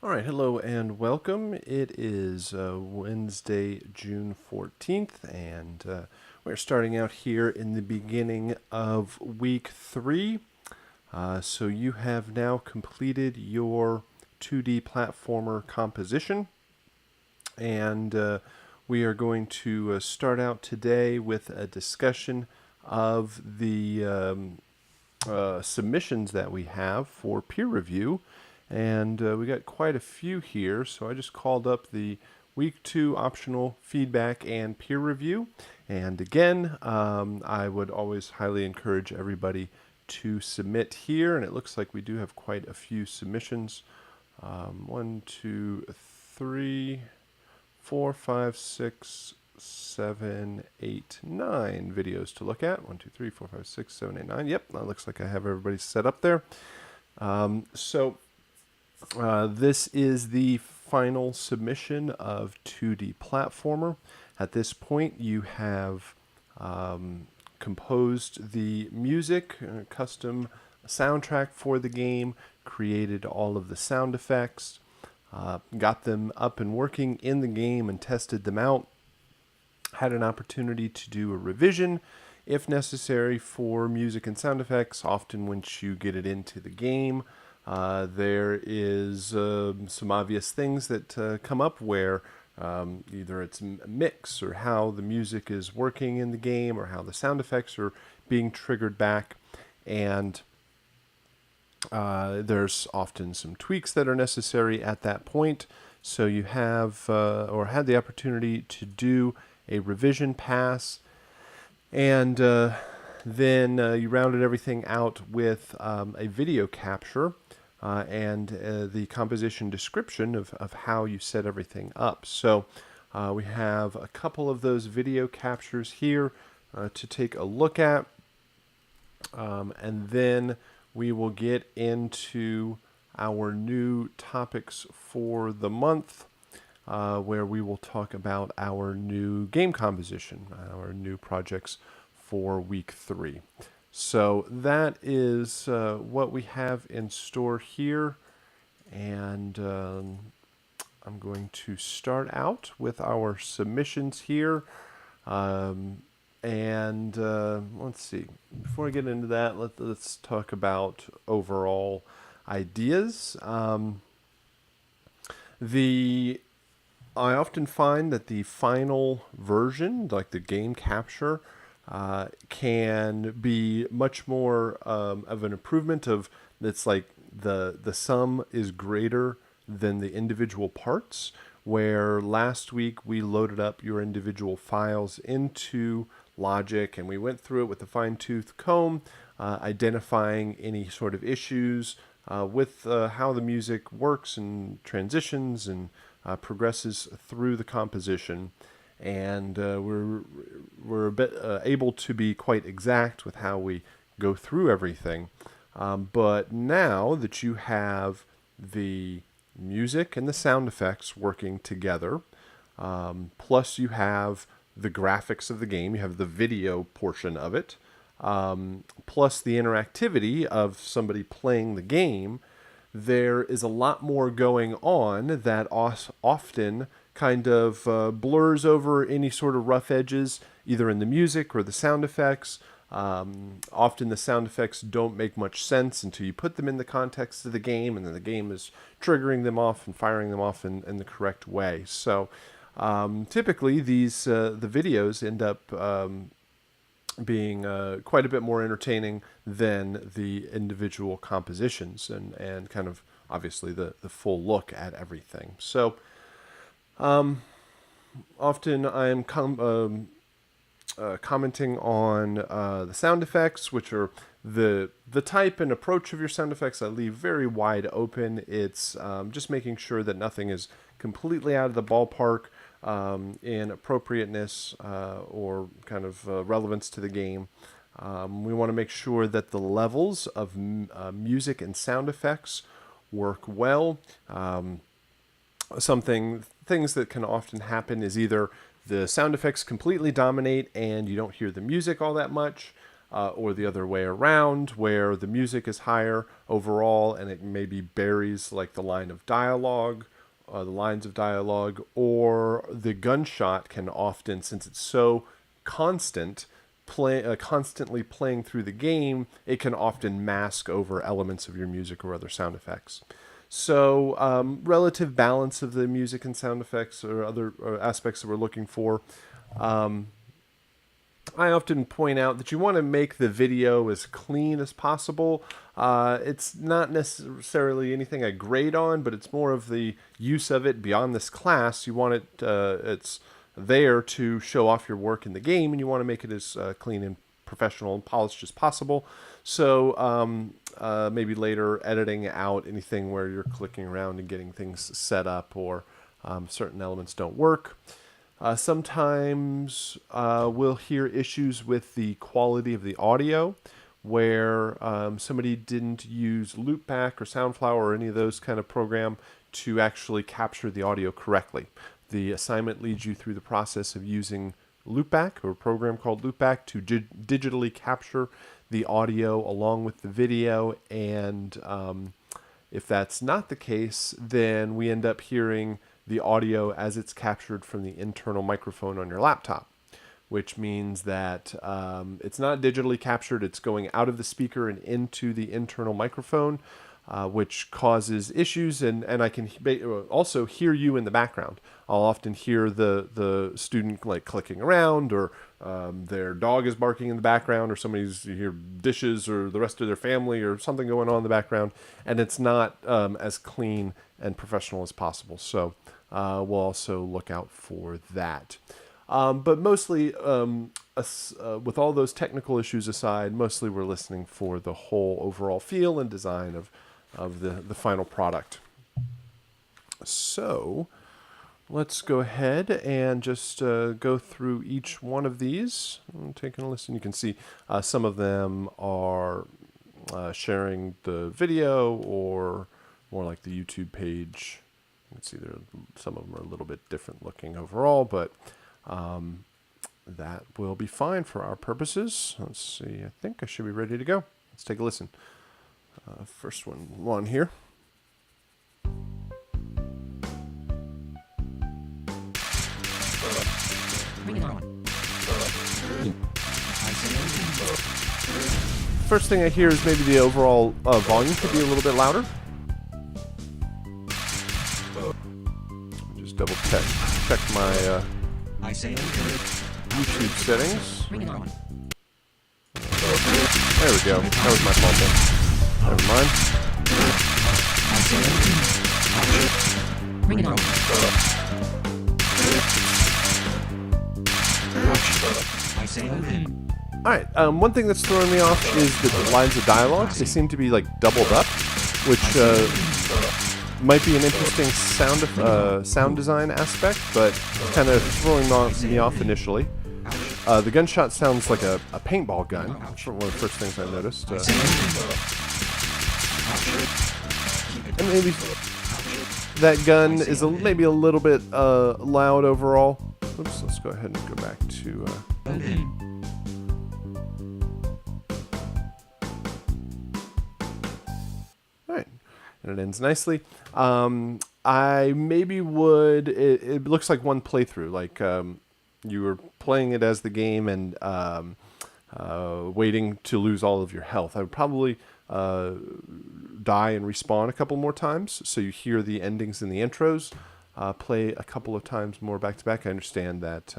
All right, hello and welcome. It is Wednesday, June 14th, and we're starting out here in the beginning of week 3. So you have now completed your 2D platformer composition, and we are going to start out today with a discussion of the submissions that we have for peer review. And we got quite a few here, so I just called up the week 2 optional feedback and peer review. And again, I would always highly encourage everybody to submit here, and it looks like we do have quite a few submissions. 1, 2, 3, 4, 5, 6, 7, 8, 9 videos to look at. 1, 2, 3, 4, 5, 6, 7, 8, 9. Yep, that looks like I have everybody set up there. This is the final submission of 2D Platformer. At this point, you have composed the music, custom soundtrack for the game, created all of the sound effects, got them up and working in the game and tested them out, had an opportunity to do a revision if necessary for music and sound effects. Often once you get it into the game, there is some obvious things that come up where either it's a mix or how the music is working in the game or how the sound effects are being triggered back. And there's often some tweaks that are necessary at that point. So you have or had the opportunity to do a revision pass, and then you rounded everything out with a video capture and the composition description of how you set everything up. So we have a couple of those video captures here to take a look at, and then we will get into our new topics for the month, where we will talk about our new game composition, our new projects for week 3. So that is what we have in store here, and I'm going to start out with our submissions here. And let's see. Before I get into that, let's talk about overall ideas. I often find that the final version, like the game capture, can be much more of an improvement of it's like the sum is greater than the individual parts, where last week we loaded up your individual files into Logic and we went through it with a fine-tooth comb, identifying any sort of issues with how the music works and transitions and progresses through the composition. And we're a bit able to be quite exact with how we go through everything. But now that you have the music and the sound effects working together, plus you have the graphics of the game, you have the video portion of it, plus the interactivity of somebody playing the game, there is a lot more going on that often kind of blurs over any sort of rough edges, either in the music or the sound effects. Often the sound effects don't make much sense until you put them in the context of the game, and then the game is triggering them off and firing them off in the correct way. So typically the videos end up being quite a bit more entertaining than the individual compositions and kind of obviously the full look at everything. So often I'm commenting on the sound effects, which are the type and approach of your sound effects I leave very wide open. It's just making sure that nothing is completely out of the ballpark in appropriateness or kind of relevance to the game. We want to make sure that the levels of music and sound effects work well. Things that can often happen is either the sound effects completely dominate and you don't hear the music all that much, or the other way around, where the music is higher overall and it maybe buries like the lines of dialogue, or the gunshot can often, since it's so constantly playing through the game, it can often mask over elements of your music or other sound effects. So relative balance of the music and sound effects or other aspects that we're looking for. I often point out that you want to make the video as clean as possible. It's not necessarily anything I grade on, but it's more of the use of it beyond this class. You want it, it's there to show off your work in the game, and you want to make it as clean and professional and polished as possible. So maybe later editing out anything where you're clicking around and getting things set up, or certain elements don't work. Sometimes we'll hear issues with the quality of the audio, where somebody didn't use Loopback or Soundflower or any of those kind of program to actually capture the audio correctly. The assignment leads you through the process of using Loopback, or a program called Loopback, to digitally capture the audio along with the video, and if that's not the case, then we end up hearing the audio as it's captured from the internal microphone on your laptop, which means that it's not digitally captured, it's going out of the speaker and into the internal microphone, which causes issues, and I can also hear you in the background. I'll often hear the student like clicking around, or their dog is barking in the background, or you hear dishes or the rest of their family or something going on in the background, and it's not as clean and professional as possible. So we'll also look out for that. But mostly, with all those technical issues aside, mostly we're listening for the whole overall feel and design of the final product. So let's go ahead and just go through each one of these. I'm taking a listen. You can see some of them are sharing the video, or more like the YouTube page. You can see some of them are a little bit different looking overall, but that will be fine for our purposes. Let's see. I think I should be ready to go. Let's take a listen. First one here. Bring it on. First thing I hear is maybe the overall volume could be a little bit louder. Just double check my YouTube settings. Bring it on. There we go. That was my fault then. Never mind. Bring it on. I say open. Alright, one thing that's throwing me off is the lines of dialogue. They seem to be like doubled up, which might be an interesting sound design aspect, but kind of throwing me off initially. The gunshot sounds like a paintball gun. That's one of the first things I noticed. And maybe that gun is maybe a little bit loud overall. Oops, let's go ahead and go back to... Alright, and it ends nicely. I maybe would... It looks like one playthrough, like you were playing it as the game and waiting to lose all of your health. I would probably die and respawn a couple more times, so you hear the endings and the intros play a couple of times more back to back. I understand that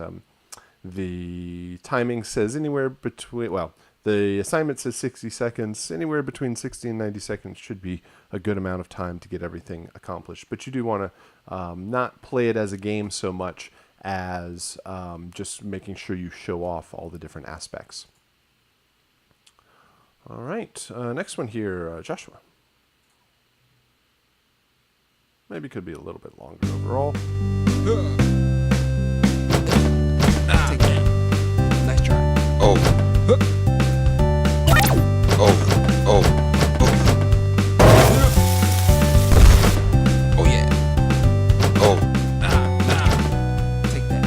the timing says anywhere between, well, the assignment says 60 seconds. Anywhere between 60 and 90 seconds should be a good amount of time to get everything accomplished. But you do want to not play it as a game so much as just making sure you show off all the different aspects. All right, next one here, Joshua. Maybe could be a little bit longer overall. Take that. Nice try. Oh. Oh. Oh. Oh yeah. Oh. Take that.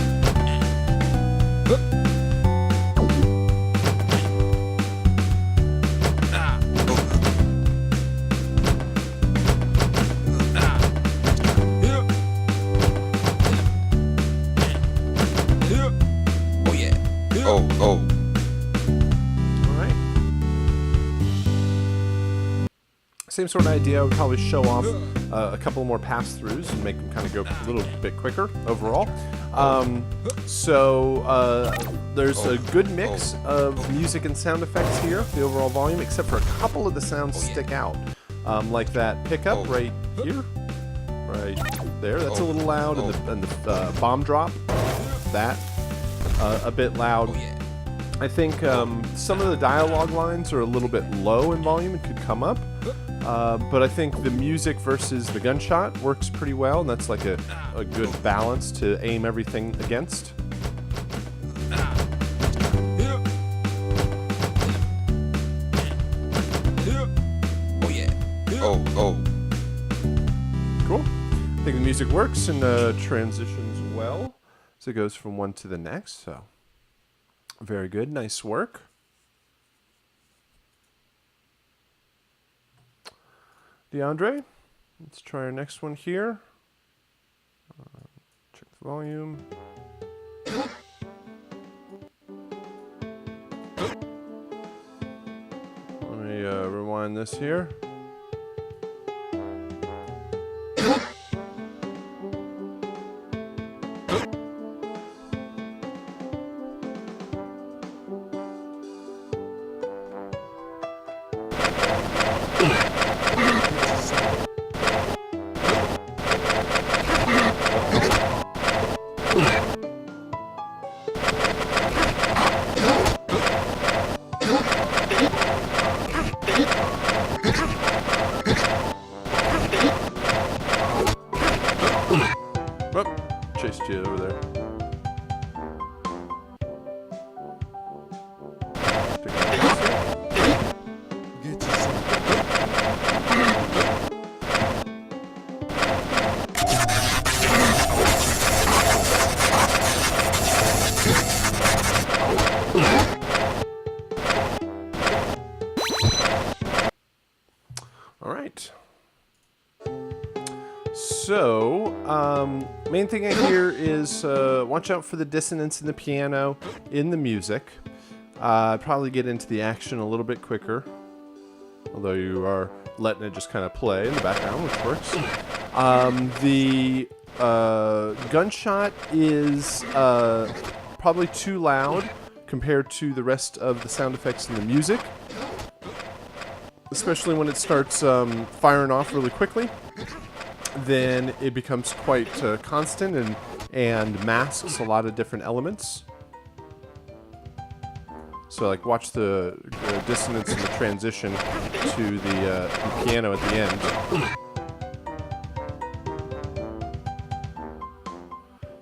Same sort of idea. I would probably show off a couple more pass-throughs and make them kind of go a little bit quicker overall. There's a good mix of music and sound effects here, the overall volume, except for a couple of the sounds stick out. Like that pickup right here, right there. That's a little loud, and the bomb drop, that a bit loud. I think some of the dialogue lines are a little bit low in volume and could come up. But I think the music versus the gunshot works pretty well, and that's like a good balance to aim everything against. Cool. I think the music works and transitions well, so it goes from one to the next. So very good, nice work. DeAndre, let's try our next one here. Check the volume. Let me rewind this here. Chased you over there. All right. So, main thing I hear is watch out for the dissonance in the piano in the music. Probably get into the action a little bit quicker, although you are letting it just kind of play in the background, which works. The gunshot is probably too loud compared to the rest of the sound effects in the music, especially when it starts firing off really quickly. Then it becomes quite constant and masks a lot of different elements. So like watch the dissonance and the transition to the piano at the end.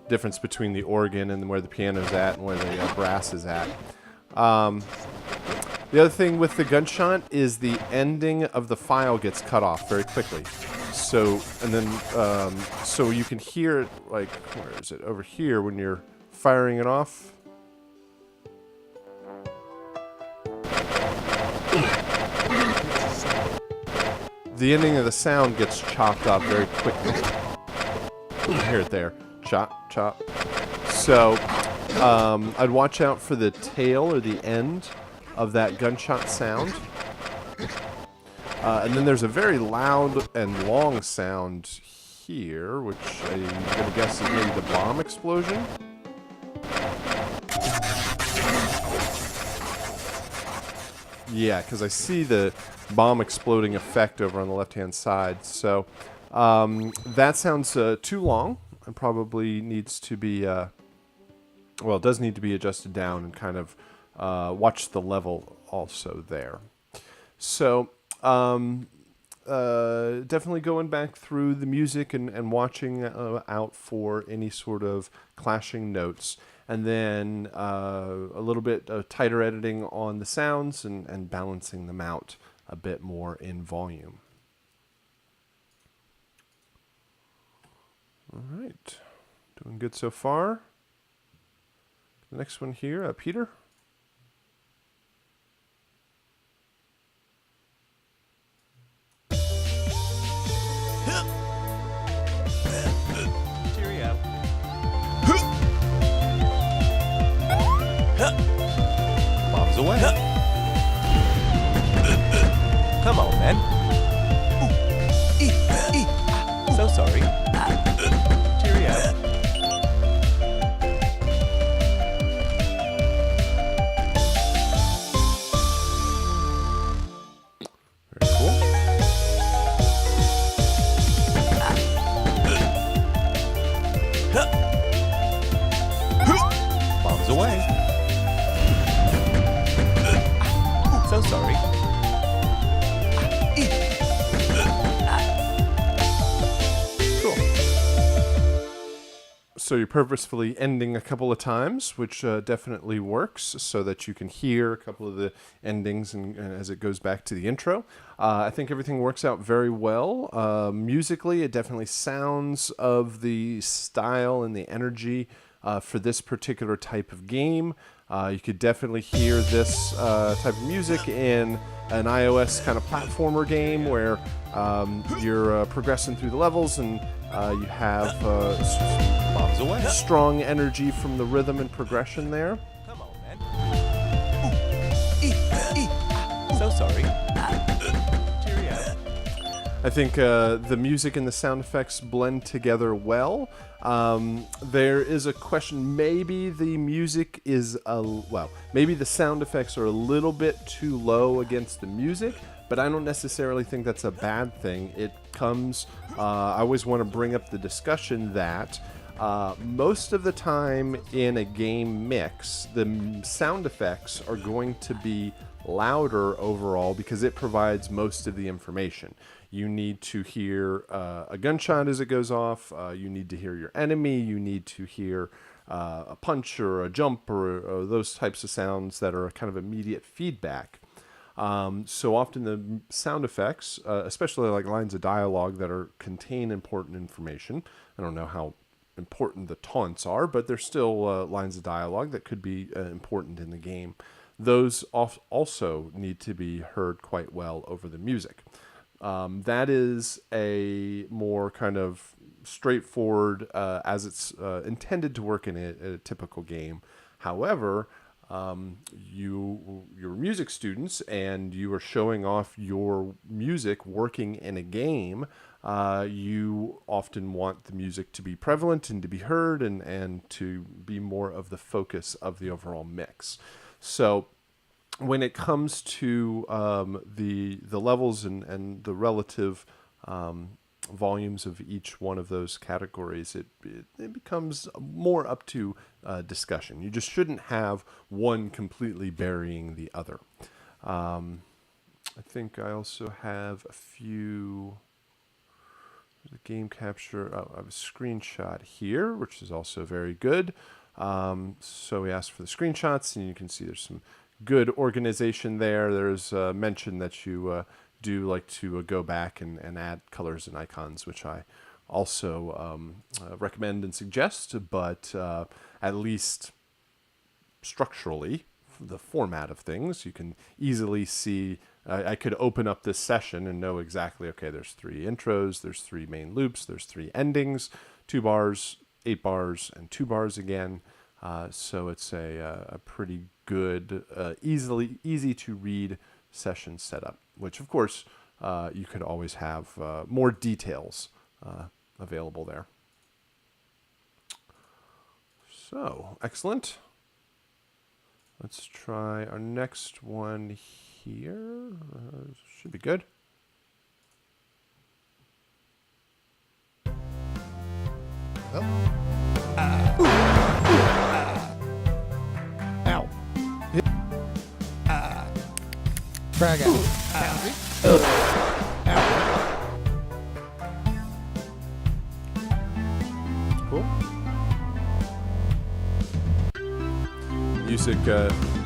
Difference between the organ and where the piano's at and where the brass is at. The other thing with the gunshot is the ending of the file gets cut off very quickly. So, and then, so you can hear it, like, where is it? Over here when you're firing it off. The ending of the sound gets chopped off very quickly. You can hear it there. Chop, chop. So, I'd watch out for the tail or the end of that gunshot sound. And then there's a very loud and long sound here, which I'm going to guess is maybe the bomb explosion. Yeah, because I see the bomb exploding effect over on the left-hand side. So that sounds too long and probably needs to be, well, it does need to be adjusted down and kind of watch the level also there. So definitely going back through the music and watching out for any sort of clashing notes. And then a little bit tighter editing on the sounds and balancing them out a bit more in volume. All right. Doing good so far. The next one here, Peter. Cheerio. Bombs away. Come on, man. So you're purposefully ending a couple of times, which definitely works, so that you can hear a couple of the endings and as it goes back to the intro. I think everything works out very well. Musically, it definitely sounds of the style and the energy for this particular type of game. You could definitely hear this type of music in an iOS kind of platformer game where you're progressing through the levels and you have strong energy from the rhythm and progression there. Come on, man. So sorry. Cheerio. I think the music and the sound effects blend together well. There is a question, maybe the music is, maybe the sound effects are a little bit too low against the music, but I don't necessarily think that's a bad thing. It comes, I always want to bring up the discussion that most of the time in a game mix, the sound effects are going to be louder overall because it provides most of the information. You need to hear a gunshot as it goes off. You need to hear your enemy. You need to hear a punch or a jump or those types of sounds that are kind of immediate feedback. So often the sound effects, especially like lines of dialogue that contain important information. I don't know how important the taunts are, but they're still lines of dialogue that could be important in the game. Those also need to be heard quite well over the music. That is a more kind of straightforward, as it's intended to work in a typical game. However, you're music students and you are showing off your music working in a game. You often want the music to be prevalent and to be heard and to be more of the focus of the overall mix. So when it comes to the levels and the relative volumes of each one of those categories, it becomes more up to discussion. You just shouldn't have one completely burying the other. I think I also have a few. The game capture. I have a screenshot here, which is also very good. So we asked for the screenshots, and you can see there's some good organization there. There's a mention that you do like to go back and add colors and icons, which I also recommend and suggest, but at least structurally, the format of things, you can easily see. I could open up this session and know exactly, okay, there's 3 intros, there's 3 main loops, there's 3 endings, 2 bars, 8 bars, and 2 bars again. So it's a pretty good, easy to read session setup, which of course you could always have more details available there. So excellent. Let's try our next one here. Should be good. Ow. Frag out. Cool. Music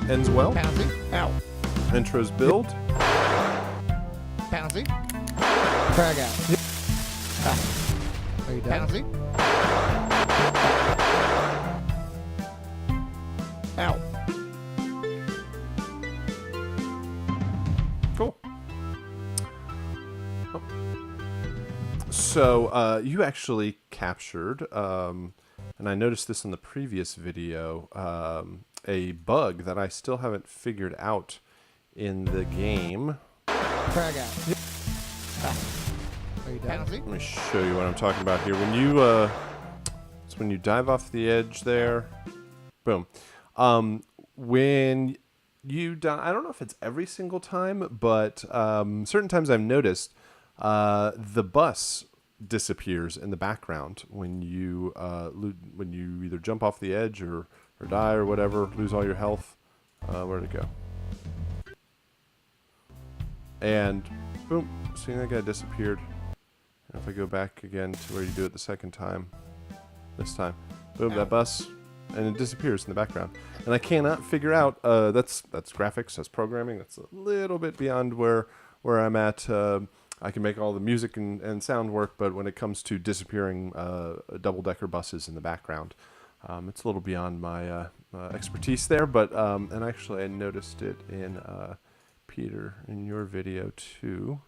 ends well. Pouncy. Ow. Intros build. Pouncy. Frag out. Are you done? Pouncy. Ow. Cool. Oh. So you actually captured, and I noticed this in the previous video, a bug that I still haven't figured out in the game. Frag out. Are you done? Let me show you what I'm talking about here. When you, it's when you dive off the edge there. Boom. When you die, I don't know if it's every single time, but certain times I've noticed the bus disappears in the background when you either jump off the edge or die or whatever, lose all your health. Where'd it go? And boom, seeing that guy disappeared. And if I go back again to where you do it the second time, this time, Boom, that bus, and it disappears in the background. And I cannot figure out, that's graphics, that's programming, that's a little bit beyond where I'm at. I can make all the music and sound work, but when it comes to disappearing double-decker buses in the background, it's a little beyond my expertise there. But and actually, I noticed it in Peter in your video too.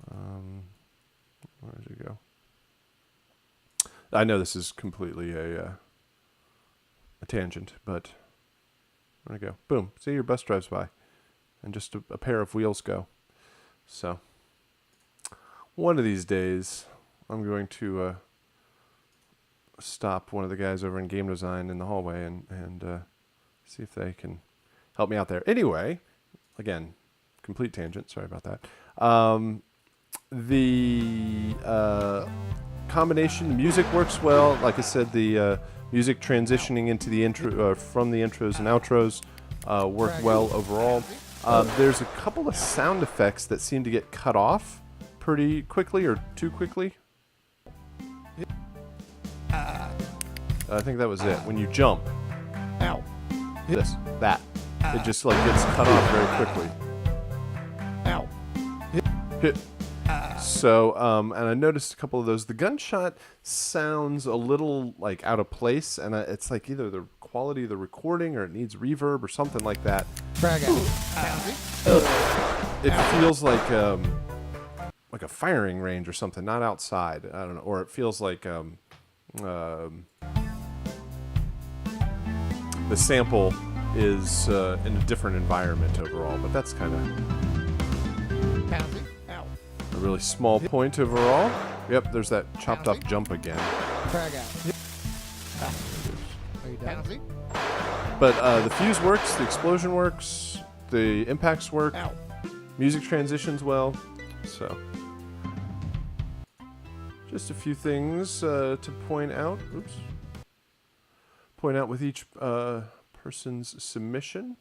Where does it go? I know this is completely a tangent, but there we go. Boom! See, your bus drives by, and just a pair of wheels go. So, one of these days, I'm going to stop one of the guys over in game design in the hallway and see if they can help me out there. Anyway, again, complete tangent. Sorry about that. The combination, the music works well. Like I said, the music transitioning into the intro from the intros and outros worked well overall. There's a couple of sound effects that seem to get cut off pretty quickly or too quickly. I think that was it. When you jump, Ow. that. It just like gets cut off very quickly. Ow. Hit. So, and I noticed a couple of those. The gunshot sounds a little like out of place, and it's like either the quality of the recording or it needs reverb or something like that. Frag out. It feels like a firing range or something, not outside. I don't know, or it feels like the sample is in a different environment overall. But that's kind of a really small point overall. Yep, there's that chopped up jump again. Frag out. Are you done? But the fuse works, the explosion works, the impacts work, music transitions well. So, just a few things to point out. Oops. Point out with each person's submission.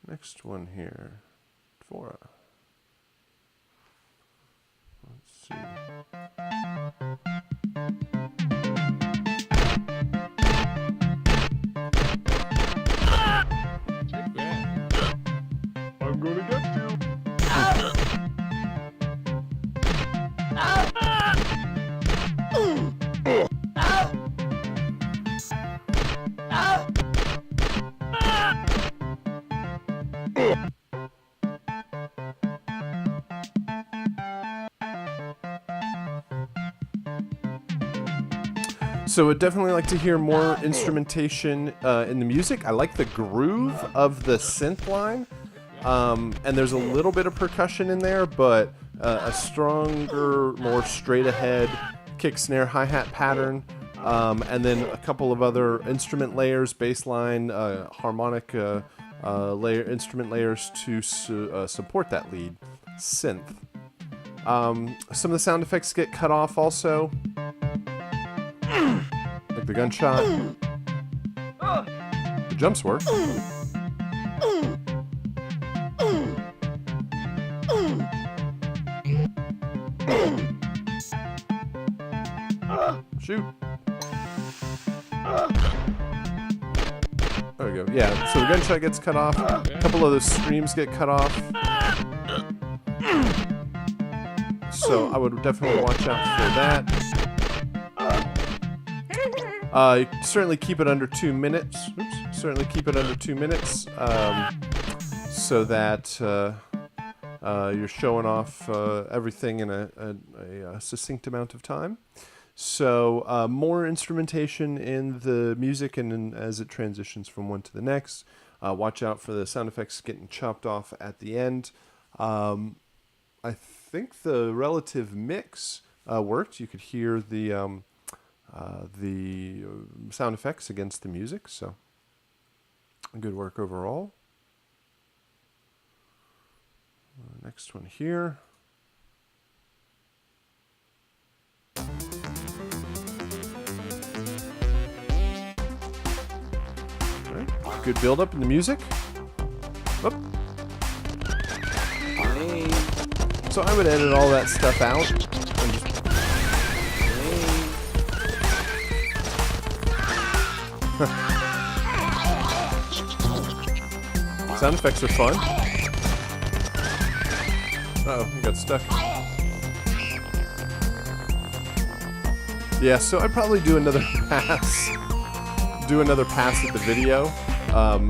Next one here, Dvora. Let's see. I'm gonna get you. So I'd definitely like to hear more instrumentation in the music. I like the groove of the synth line, and there's a little bit of percussion in there, but a stronger, more straight ahead kick, snare, hi-hat pattern, and then a couple of other instrument layers, bass line, harmonic instrument layers to support that lead synth. Some of the sound effects get cut off also. Like the gunshot. The jumps work. Shoot. There we go. Yeah, so the gunshot gets cut off. A couple of those screams get cut off. So I would definitely watch out for that. Certainly keep it under 2 minutes. Oops. Certainly keep it under 2 minutes, so that you're showing off everything in a succinct amount of time. So more instrumentation in the music and as it transitions from one to the next. Watch out for the sound effects getting chopped off at the end. I think the relative mix worked. You could hear the sound effects against the music, so good work overall. Next one here. Right. Good build up in the music. Oop. So I would edit all that stuff out and just Sound effects are fun. Uh-oh, you got stuck. Yeah, so I'd probably do another pass. Do another pass at the video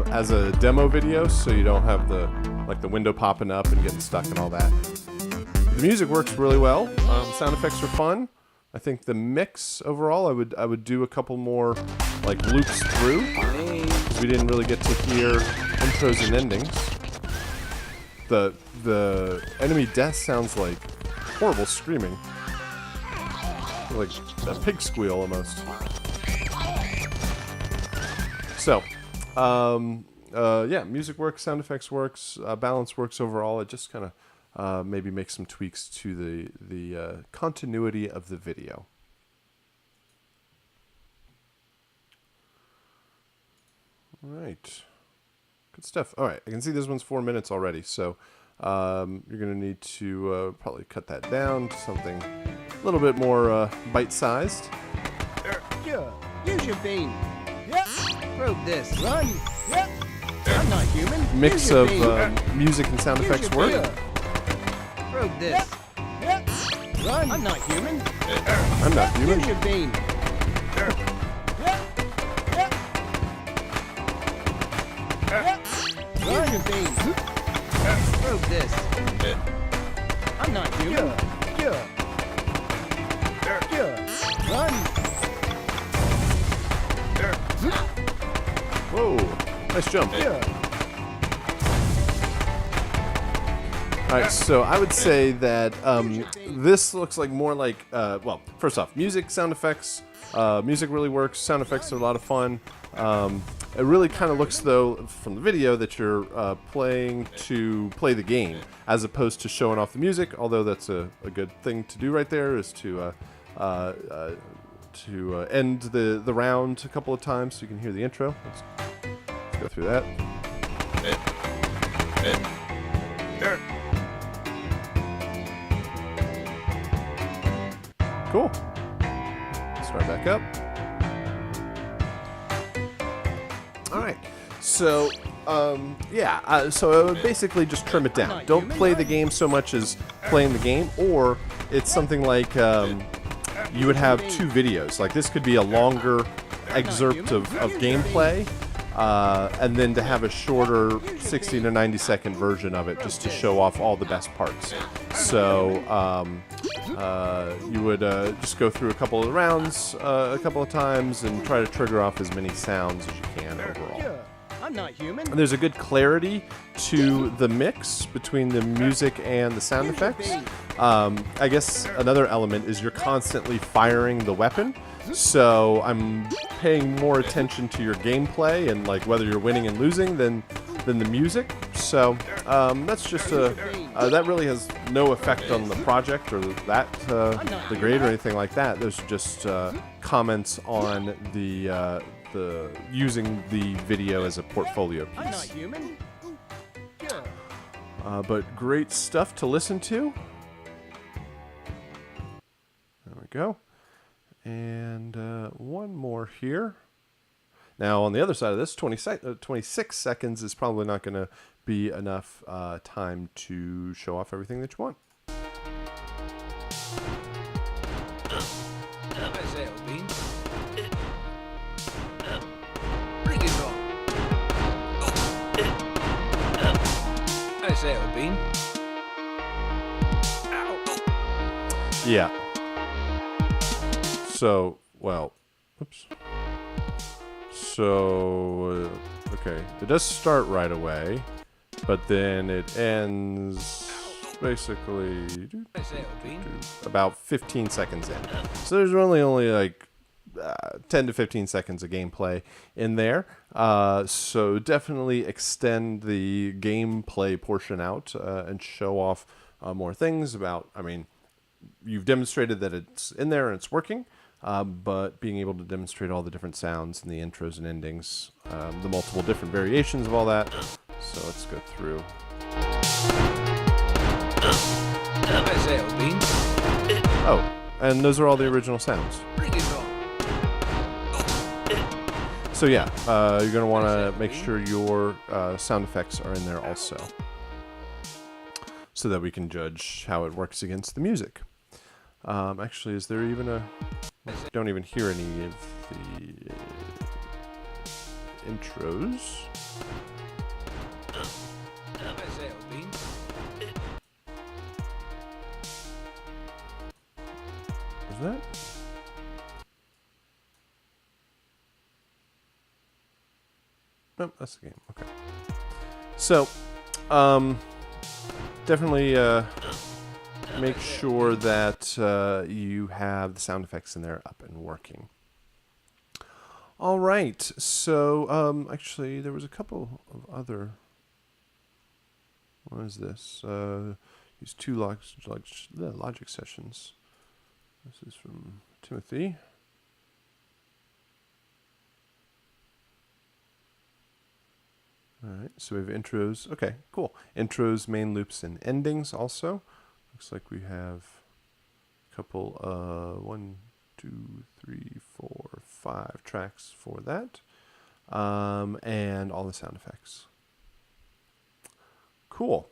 as a demo video, so you don't have the window popping up and getting stuck and all that. The music works really well. Sound effects are fun. I think the mix overall, I would do a couple more like loops through. We didn't really get to hear intros and endings. The enemy death sounds like horrible screaming, like a pig squeal almost. So, yeah, music works, sound effects works, balance works overall. It just kind of maybe make some tweaks to the continuity of the video. All right, good stuff. All right, I can see this one's 4 minutes already, so you're gonna need to probably cut that down to something a little bit more bite-sized. Yeah. Use your beam. Yep. Probe this. Run. Yep. I'm not human. Mix Use your of beam. music and sound Use effects your work. beam. Probe this. Yep. Run. I'm not human. I'm not human. Use your beam. Yep. Yep. Yep. Run your beam. Probe this. I'm not human. Yeah. Run. Whoa, nice jump. All right, so I would say that this looks like more like, well, first off, music, sound effects. Music really works. Sound effects are a lot of fun. It really kind of looks, though, from the video that you're playing to play the game, as opposed to showing off the music, although that's a good thing to do right there, is to end the round a couple of times so you can hear the intro. Let's go through that. Cool. Start back up. All right. So, yeah. So I would basically just trim it down. Don't play the game so much as playing the game, or it's something like you would have two videos. Like this could be a longer excerpt of gameplay, and then to have a shorter 60 to 90 second version of it just to show off all the best parts. So you would just go through a couple of the rounds a couple of times and try to trigger off as many sounds as you can overall. I'm not human. And there's a good clarity to the mix between the music and the sound effects. I guess another element is you're constantly firing the weapon, so I'm paying more attention to your gameplay and like whether you're winning and losing than the music. So that's just that really has no effect on the project or the grade or anything like that. Those are just comments on the using the video as a portfolio I'm not piece. human. But great stuff to listen to. There we go. And one more here. Now, on the other side of this, 26 seconds is probably not going to be enough time to show off everything that you want. Yeah. So, well, oops. So, okay, it does start right away, but then it ends basically about 15 seconds in. So there's only like 10 to 15 seconds of gameplay in there. So definitely extend the gameplay portion out and show off more things about, I mean, you've demonstrated that it's in there and it's working, but being able to demonstrate all the different sounds and the intros and endings, the multiple different variations of all that. So let's go through. Oh, and those are all the original sounds. So yeah, you're going to want to make sure your sound effects are in there also, so that we can judge how it works against the music. Actually, is there even a... Don't even hear any of the intros. Was that? Nope, that's the game. Okay. So, definitely make sure that you have the sound effects in there up and working. All right. So, actually, there was a couple of other... What is this? Use two logic sessions. This is from Timothy. All right, so we have intros. Okay, cool. Intros, main loops, and endings also. Looks like we have a couple, 1, 2, 3, 4, 5 tracks for that. And all the sound effects. Cool.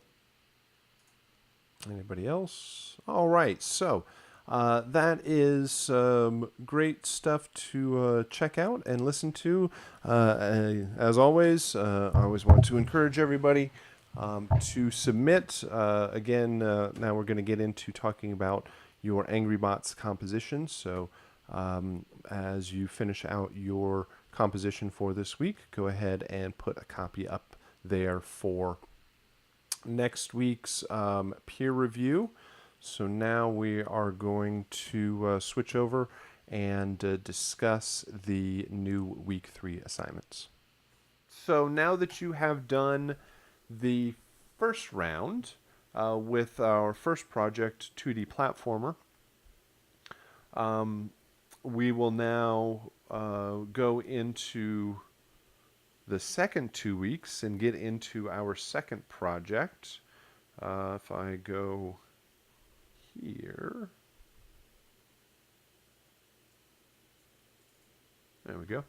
Anybody else? All right, so that is great stuff to check out and listen to. As always, I always want to encourage everybody to submit. Again, now we're going to get into talking about your Angry Bots composition. So as you finish out your composition for this week, go ahead and put a copy up there for next week's peer review. So now we are going to switch over and discuss the new week 3 assignments. So now that you have done the first round with our first project, 2D platformer, we will now go into the second 2 weeks and get into our second project. If I go here, there we go.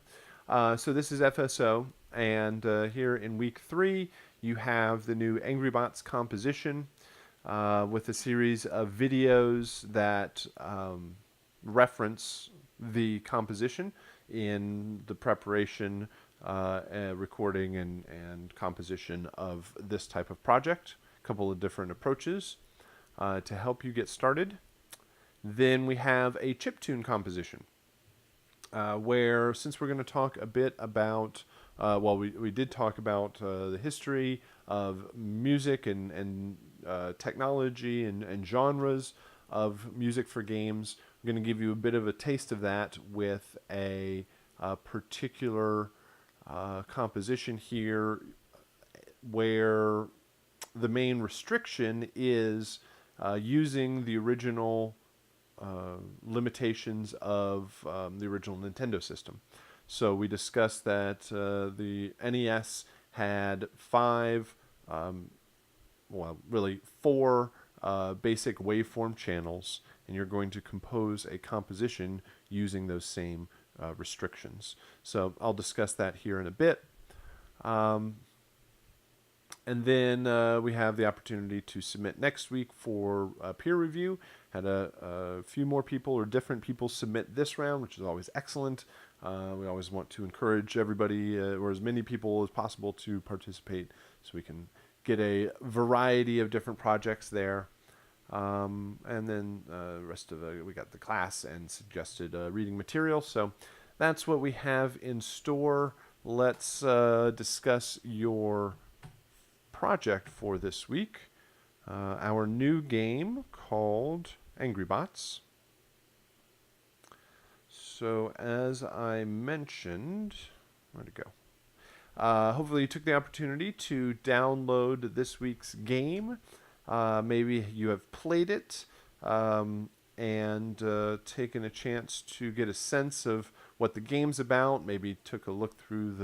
So this is FSO, and here in week 3 you have the new Angry Bots composition with a series of videos that reference the composition in the preparation, recording, and composition of this type of project. A couple of different approaches to help you get started. Then we have a chiptune composition, where, since we're going to talk a bit about, we did talk about the history of music and technology and genres of music for games. We're going to give you a bit of a taste of that with a particular composition here, where the main restriction is using the original limitations of the original Nintendo system. So we discussed that the NES had 4 basic waveform channels, and you're going to compose a composition using those same restrictions. So I'll discuss that here in a bit. And then we have the opportunity to submit next week for peer review. Had a few more people or different people submit this round, which is always excellent. We always want to encourage everybody, or as many people as possible, to participate, so we can get a variety of different projects there. And then the rest of we got the class and suggested reading material. So that's what we have in store. Let's discuss your project for this week. Our new game called Angry Bots. So as I mentioned, where'd it go? Hopefully you took the opportunity to download this week's game. Maybe you have played it and taken a chance to get a sense of what the game's about. Maybe took a look through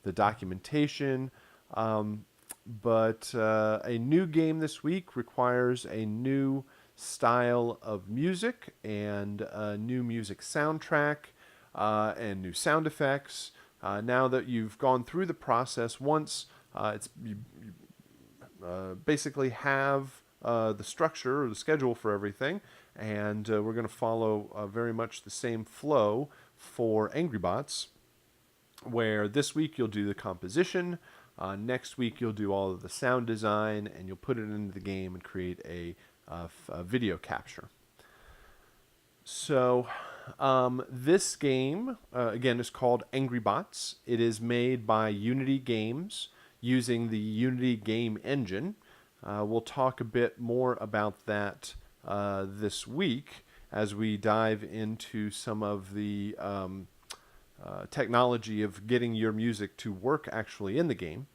the documentation. But a new game this week requires a new style of music and a new music soundtrack and new sound effects. Now that you've gone through the process once, you basically have the structure or the schedule for everything, and we're going to follow very much the same flow for Angry Bots, where this week you'll do the composition, next week you'll do all of the sound design, and you'll put it into the game and create a video capture. So this game, again, is called Angry Bots. It is made by Unity Games using the Unity game engine. We'll talk a bit more about that this week as we dive into some of the technology of getting your music to work actually in the game.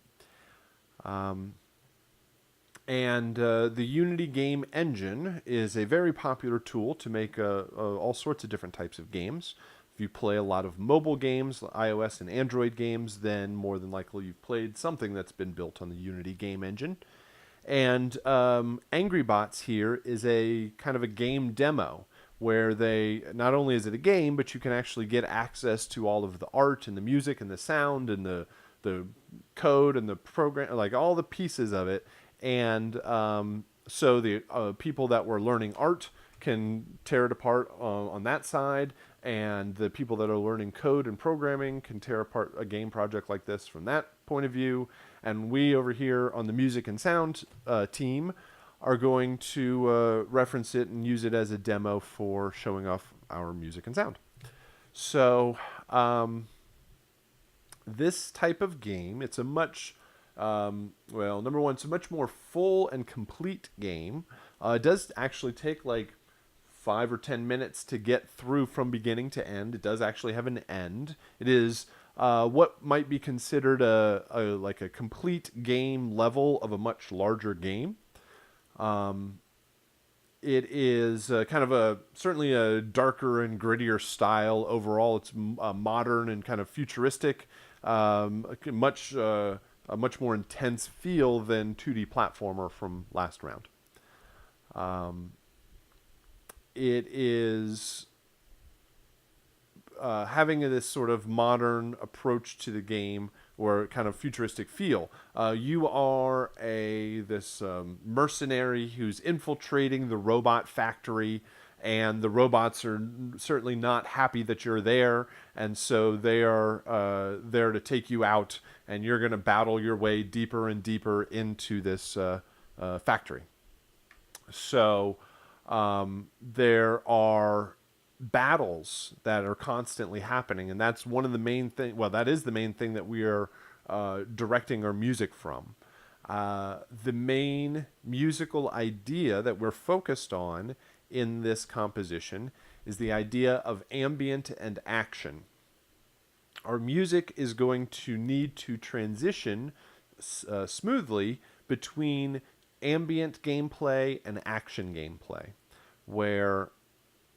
And the Unity game engine is a very popular tool to make all sorts of different types of games. If you play a lot of mobile games, iOS and Android games, then more than likely you've played something that's been built on the Unity game engine. And Angry Bots here is a kind of a game demo where they, not only is it a game, but you can actually get access to all of the art and the music and the sound and the code and the program, like all the pieces of it. And so the people that were learning art can tear it apart on that side, and the people that are learning code and programming can tear apart a game project like this from that point of view. And we over here on the music and sound team are going to reference it and use it as a demo for showing off our music and sound. So this type of game, it's a much number one, it's a much more full and complete game. It does actually take like 5 or 10 minutes to get through from beginning to end. It does actually have an end. It is what might be considered like a complete game level of a much larger game. It is kind of certainly a darker and grittier style overall. It's modern and kind of futuristic, a much more intense feel than 2D platformer from last round. It is having this sort of modern approach to the game, or kind of futuristic feel. You are this mercenary who's infiltrating the robot factory, and the robots are certainly not happy that you're there, and so they are there to take you out, and you're going to battle your way deeper and deeper into this factory. So there are battles that are constantly happening, and that's one of the main thing. Well, that is the main thing that we are directing our music from. The main musical idea that we're focused on in this composition is the idea of ambient and action. Our music is going to need to transition smoothly between ambient gameplay and action gameplay, where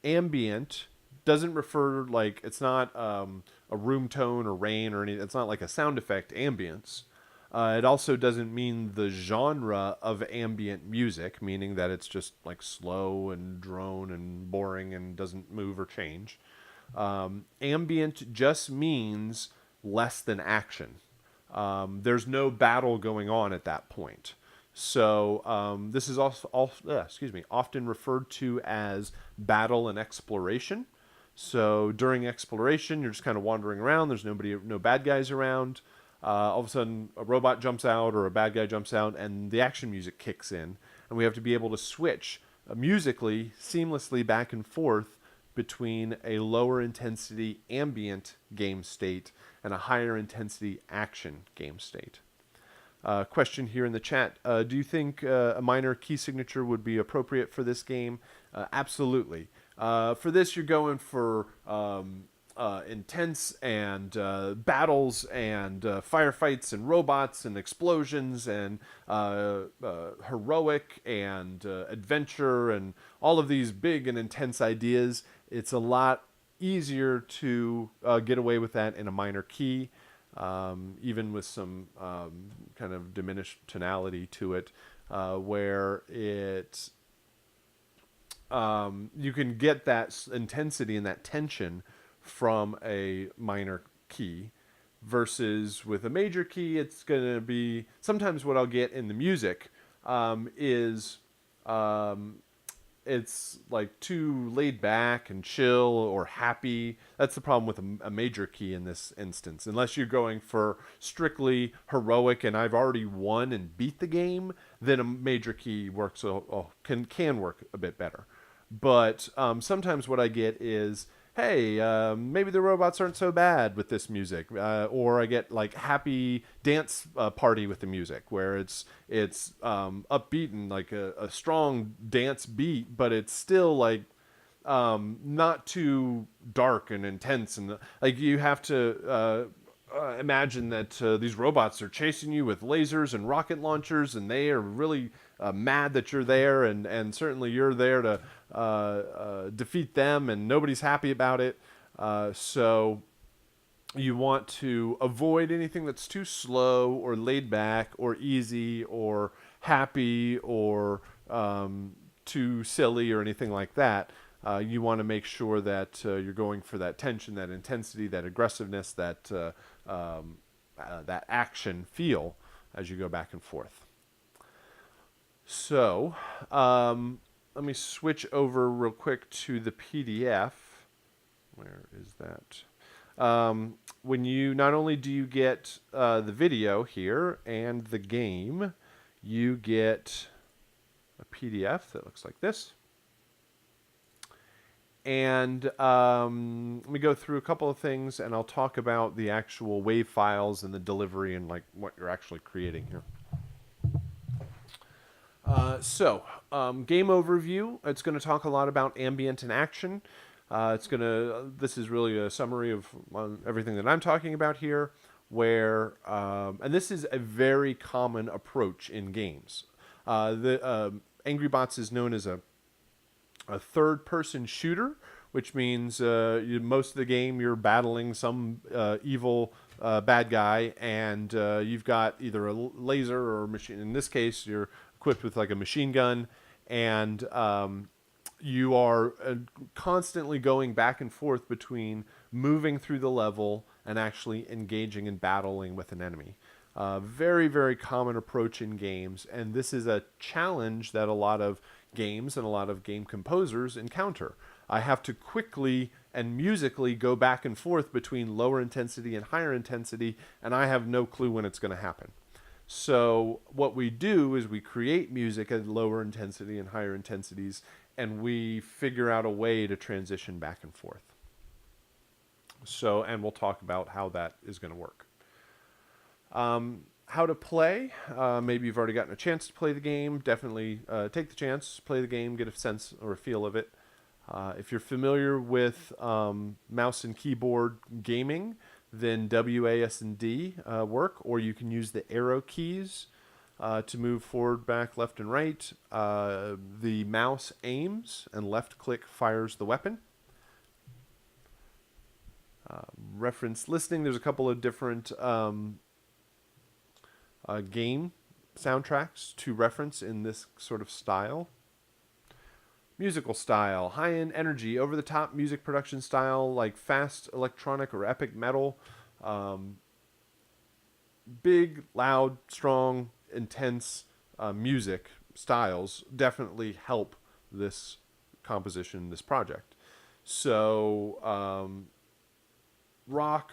ambient doesn't refer, like, it's not a room tone or rain or anything. It's not like a sound effect ambience. It also doesn't mean the genre of ambient music, meaning that it's just like slow and drone and boring and doesn't move or change. Ambient just means less than action. There's no battle going on at that point. So this is also often referred to as battle and exploration. So during exploration, you're just kind of wandering around. There's no bad guys around. All of a sudden, a robot jumps out or a bad guy jumps out, and the action music kicks in. And we have to be able to switch musically, seamlessly back and forth between a lower intensity ambient game state and a higher intensity action game state. Question here in the chat. Do you think a minor key signature would be appropriate for this game? Absolutely. For this, you're going for intense and battles and firefights and robots and explosions and heroic and adventure and all of these big and intense ideas. It's a lot easier to get away with that in a minor key. Even with some kind of diminished tonality to it, where it you can get that intensity and that tension from a minor key. versus with a major key, it's going to be sometimes what I'll get in the music is it's like too laid back and chill or happy. That's the problem with a major key in this instance. Unless you're going for strictly heroic and I've already won and beat the game, then a major key works can work a bit better. But sometimes what I get is, hey, maybe the robots aren't so bad with this music, or I get like happy dance party with the music where it's upbeat and like a strong dance beat, but it's still like not too dark and intense, and like you have to imagine that these robots are chasing you with lasers and rocket launchers, and they are really mad that you're there, and certainly you're there to defeat them, and nobody's happy about it. So you want to avoid anything that's too slow or laid back or easy or happy or too silly or anything like that. You want to make sure that you're going for that tension, that intensity, that aggressiveness, that action feel as you go back and forth. So let me switch over real quick to the PDF. Where is that? When you not only do you get the video here and the game, you get a PDF that looks like this. And let me go through a couple of things, and I'll talk about the actual WAV files and the delivery and like what you're actually creating here. Game overview. It's going to talk a lot about ambient and action. This is really a summary of everything that I'm talking about here, where, and this is a very common approach in games. Angry Bots is known as a third-person shooter, which means most of the game you're battling some evil bad guy, and you've got either a laser or a machine. In this case, you're equipped with like a machine gun, and you are constantly going back and forth between moving through the level and actually engaging and battling with an enemy. Very, very common approach in games, and this is a challenge that a lot of games and a lot of game composers encounter. I have to quickly and musically go back and forth between lower intensity and higher intensity, and I have no clue when it's going to happen. So what we do is we create music at lower intensity and higher intensities, and we figure out a way to transition back and forth. So, and we'll talk about how that is going to work. How to play. Maybe you've already gotten a chance to play the game. Definitely take the chance, play the game, get a sense or a feel of it. If you're familiar with mouse and keyboard gaming, then W, A, S, and D work, or you can use the arrow keys to move forward, back, left, and right. The mouse aims, and left click fires the weapon. Reference listening. There's a couple of different game soundtracks to reference in this sort of style. Musical style, high-end energy, over-the-top music production style, like fast electronic or epic metal. Big, loud, strong, intense music styles definitely help this composition, this project. So rock,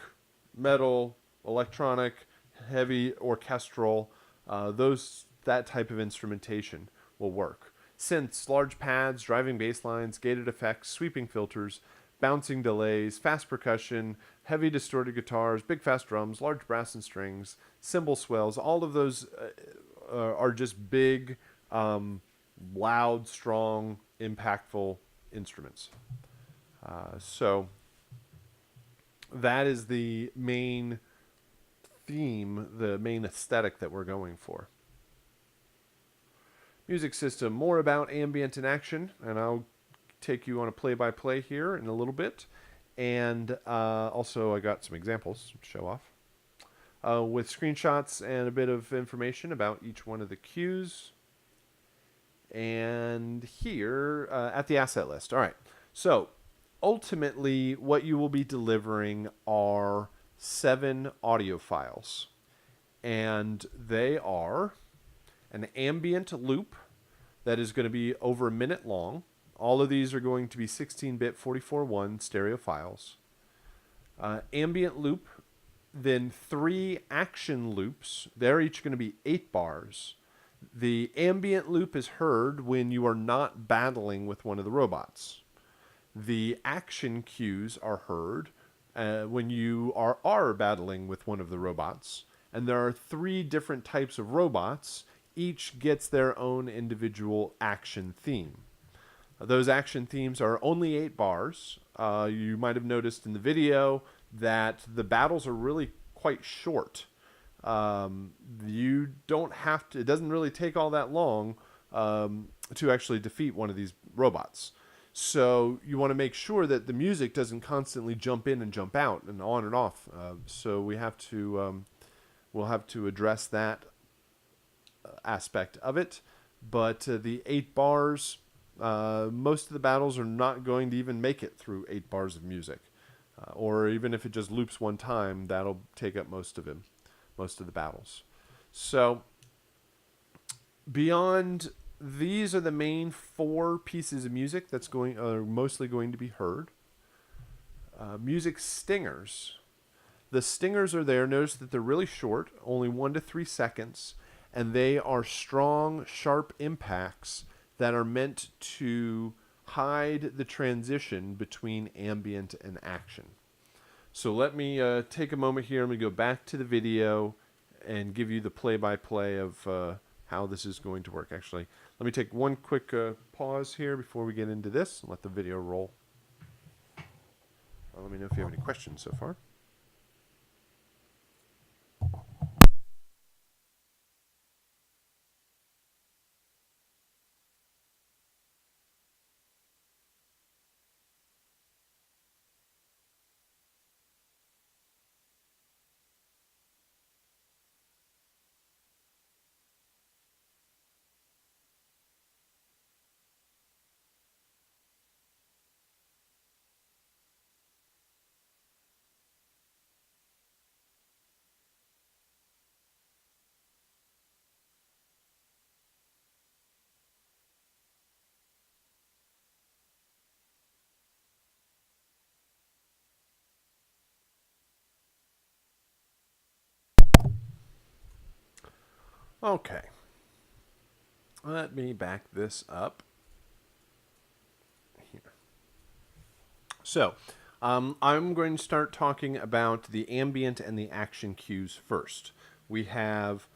metal, electronic, heavy orchestral, that type of instrumentation will work. Synths, large pads, driving bass lines, gated effects, sweeping filters, bouncing delays, fast percussion, heavy distorted guitars, big fast drums, large brass and strings, cymbal swells. All of those are just big, loud, strong, impactful instruments. So that is the main theme, the main aesthetic that we're going for. Music system, more about ambient and action, and I'll take you on a play-by-play here in a little bit. And also I got some examples to show off with screenshots and a bit of information about each one of the cues. And here at the asset list. All right, so ultimately what you will be delivering are 7 audio files, and they are an ambient loop that is going to be over a minute long. All of these are going to be 16-bit 44.1 stereo files. Ambient loop, then 3 action loops. They're each going to be 8 bars. The ambient loop is heard when you are not battling with one of the robots. The action cues are heard when you are battling with one of the robots. And there are 3 different types of robots. Each gets their own individual action theme. Those action themes are only 8 bars. You might have noticed in the video that the battles are really quite short. You don't have to, it doesn't really take all that long to actually defeat one of these robots. So you want to make sure that the music doesn't constantly jump in and jump out and on and off. So we'll have to address that aspect of it. But the 8 bars, most of the battles are not going to even make it through 8 bars of music. Or even if it just loops one time, that'll take up most of the battles. So beyond, these are the main 4 pieces of music that's mostly going to be heard. Music stingers. The stingers are there. Notice that they're really short, only 1 to 3 seconds, and they are strong, sharp impacts that are meant to hide the transition between ambient and action. So let me take a moment here. I'm going to go back to the video and give you the play-by-play of how this is going to work. Actually, let me take one quick pause here before we get into this and let the video roll. Let me know if you have any questions so far. Okay. Let me back this up here. So, I'm going to start talking about the ambient and the action cues first. We have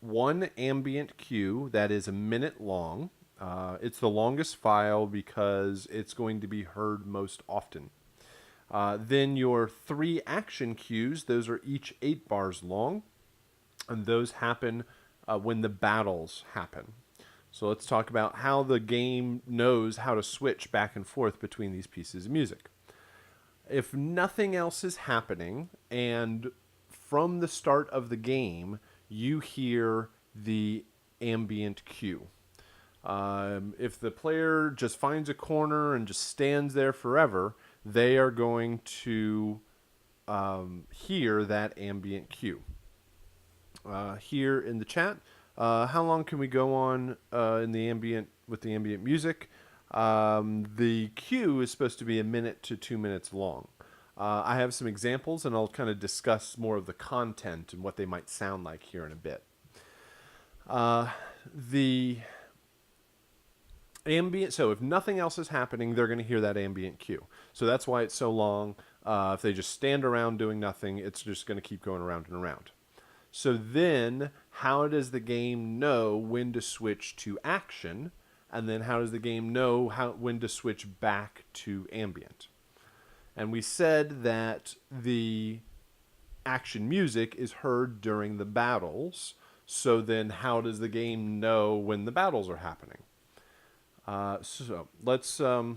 one ambient cue that is a minute long. It's the longest file because it's going to be heard most often. Then your 3 action cues, those are each 8 bars long. And those happen when the battles happen. So let's talk about how the game knows how to switch back and forth between these pieces of music. If nothing else is happening, and from the start of the game, you hear the ambient cue. If the player just finds a corner and just stands there forever, they are going to hear that ambient cue. Here in the chat, how long can we go on with the ambient music? The cue is supposed to be 1 minute to 2 minutes long. I have some examples, and I'll kind of discuss more of the content and what they might sound like here in a bit. The ambient, so if nothing else is happening, they're going to hear that ambient cue. So that's why it's so long. If they just stand around doing nothing, it's just going to keep going around and around. So then, how does the game know when to switch to action? And then how does the game know when to switch back to ambient? And we said that the action music is heard during the battles. So then how does the game know when the battles are happening? So let's go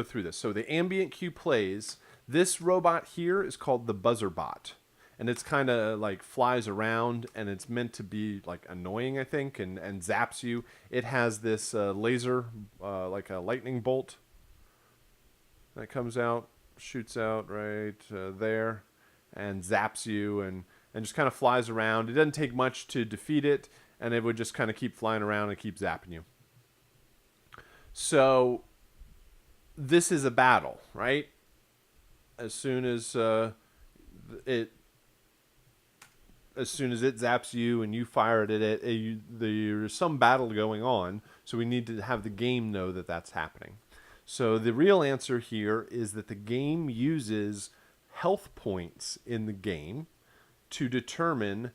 through this. So the ambient cue plays. This robot here is called the buzzer bot. And it's kind of like flies around, and it's meant to be like annoying, I think, and zaps you. It has this laser, like a lightning bolt that comes out. shoots out right there and zaps you and just kind of flies around. It doesn't take much to defeat it, and it would just kind of keep flying around and keep zapping you. So this is a battle, right? As soon as it zaps you and you fire it at it, there's some battle going on. So we need to have the game know that that's happening. So the real answer here is that the game uses health points in the game to determine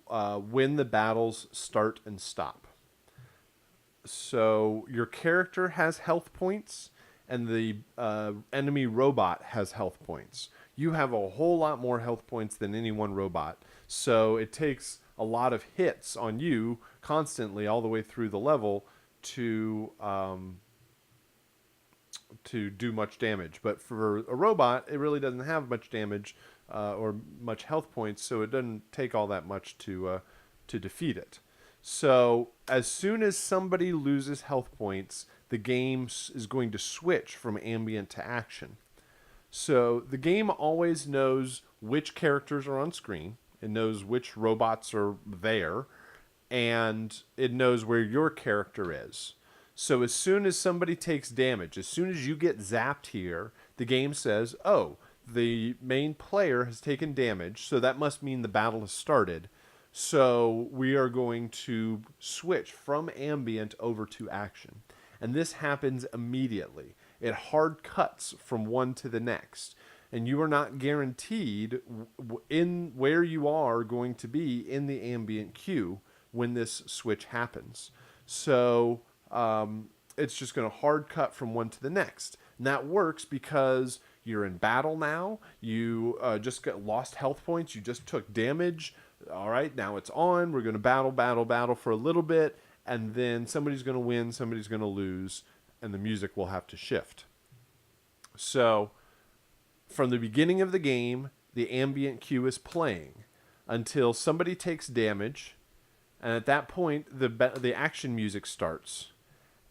when the battles start and stop. So your character has health points, and the enemy robot has health points. You have a whole lot more health points than any one robot. So it takes a lot of hits on you constantly all the way through the level to do much damage. But for a robot, it really doesn't have much damage or much health points, so it doesn't take all that much to defeat it. So as soon as somebody loses health points, the game is going to switch from ambient to action. So the game always knows which characters are on screen. It knows which robots are there, and it knows where your character is. So as soon as somebody takes damage, as soon as you get zapped here, the game says, oh, the main player has taken damage, so that must mean the battle has started. So we are going to switch from ambient over to action. And this happens immediately. It hard cuts from one to the next. And you are not guaranteed in where you are going to be in the ambient queue when this switch happens. So it's just going to hard cut from one to the next. And that works because you're in battle now. You just got lost health points. You just took damage. All right, now it's on. We're going to battle for a little bit. And then somebody's going to win, somebody's going to lose, and the music will have to shift. So from the beginning of the game, the ambient queue is playing until somebody takes damage. And at that point, the action music starts.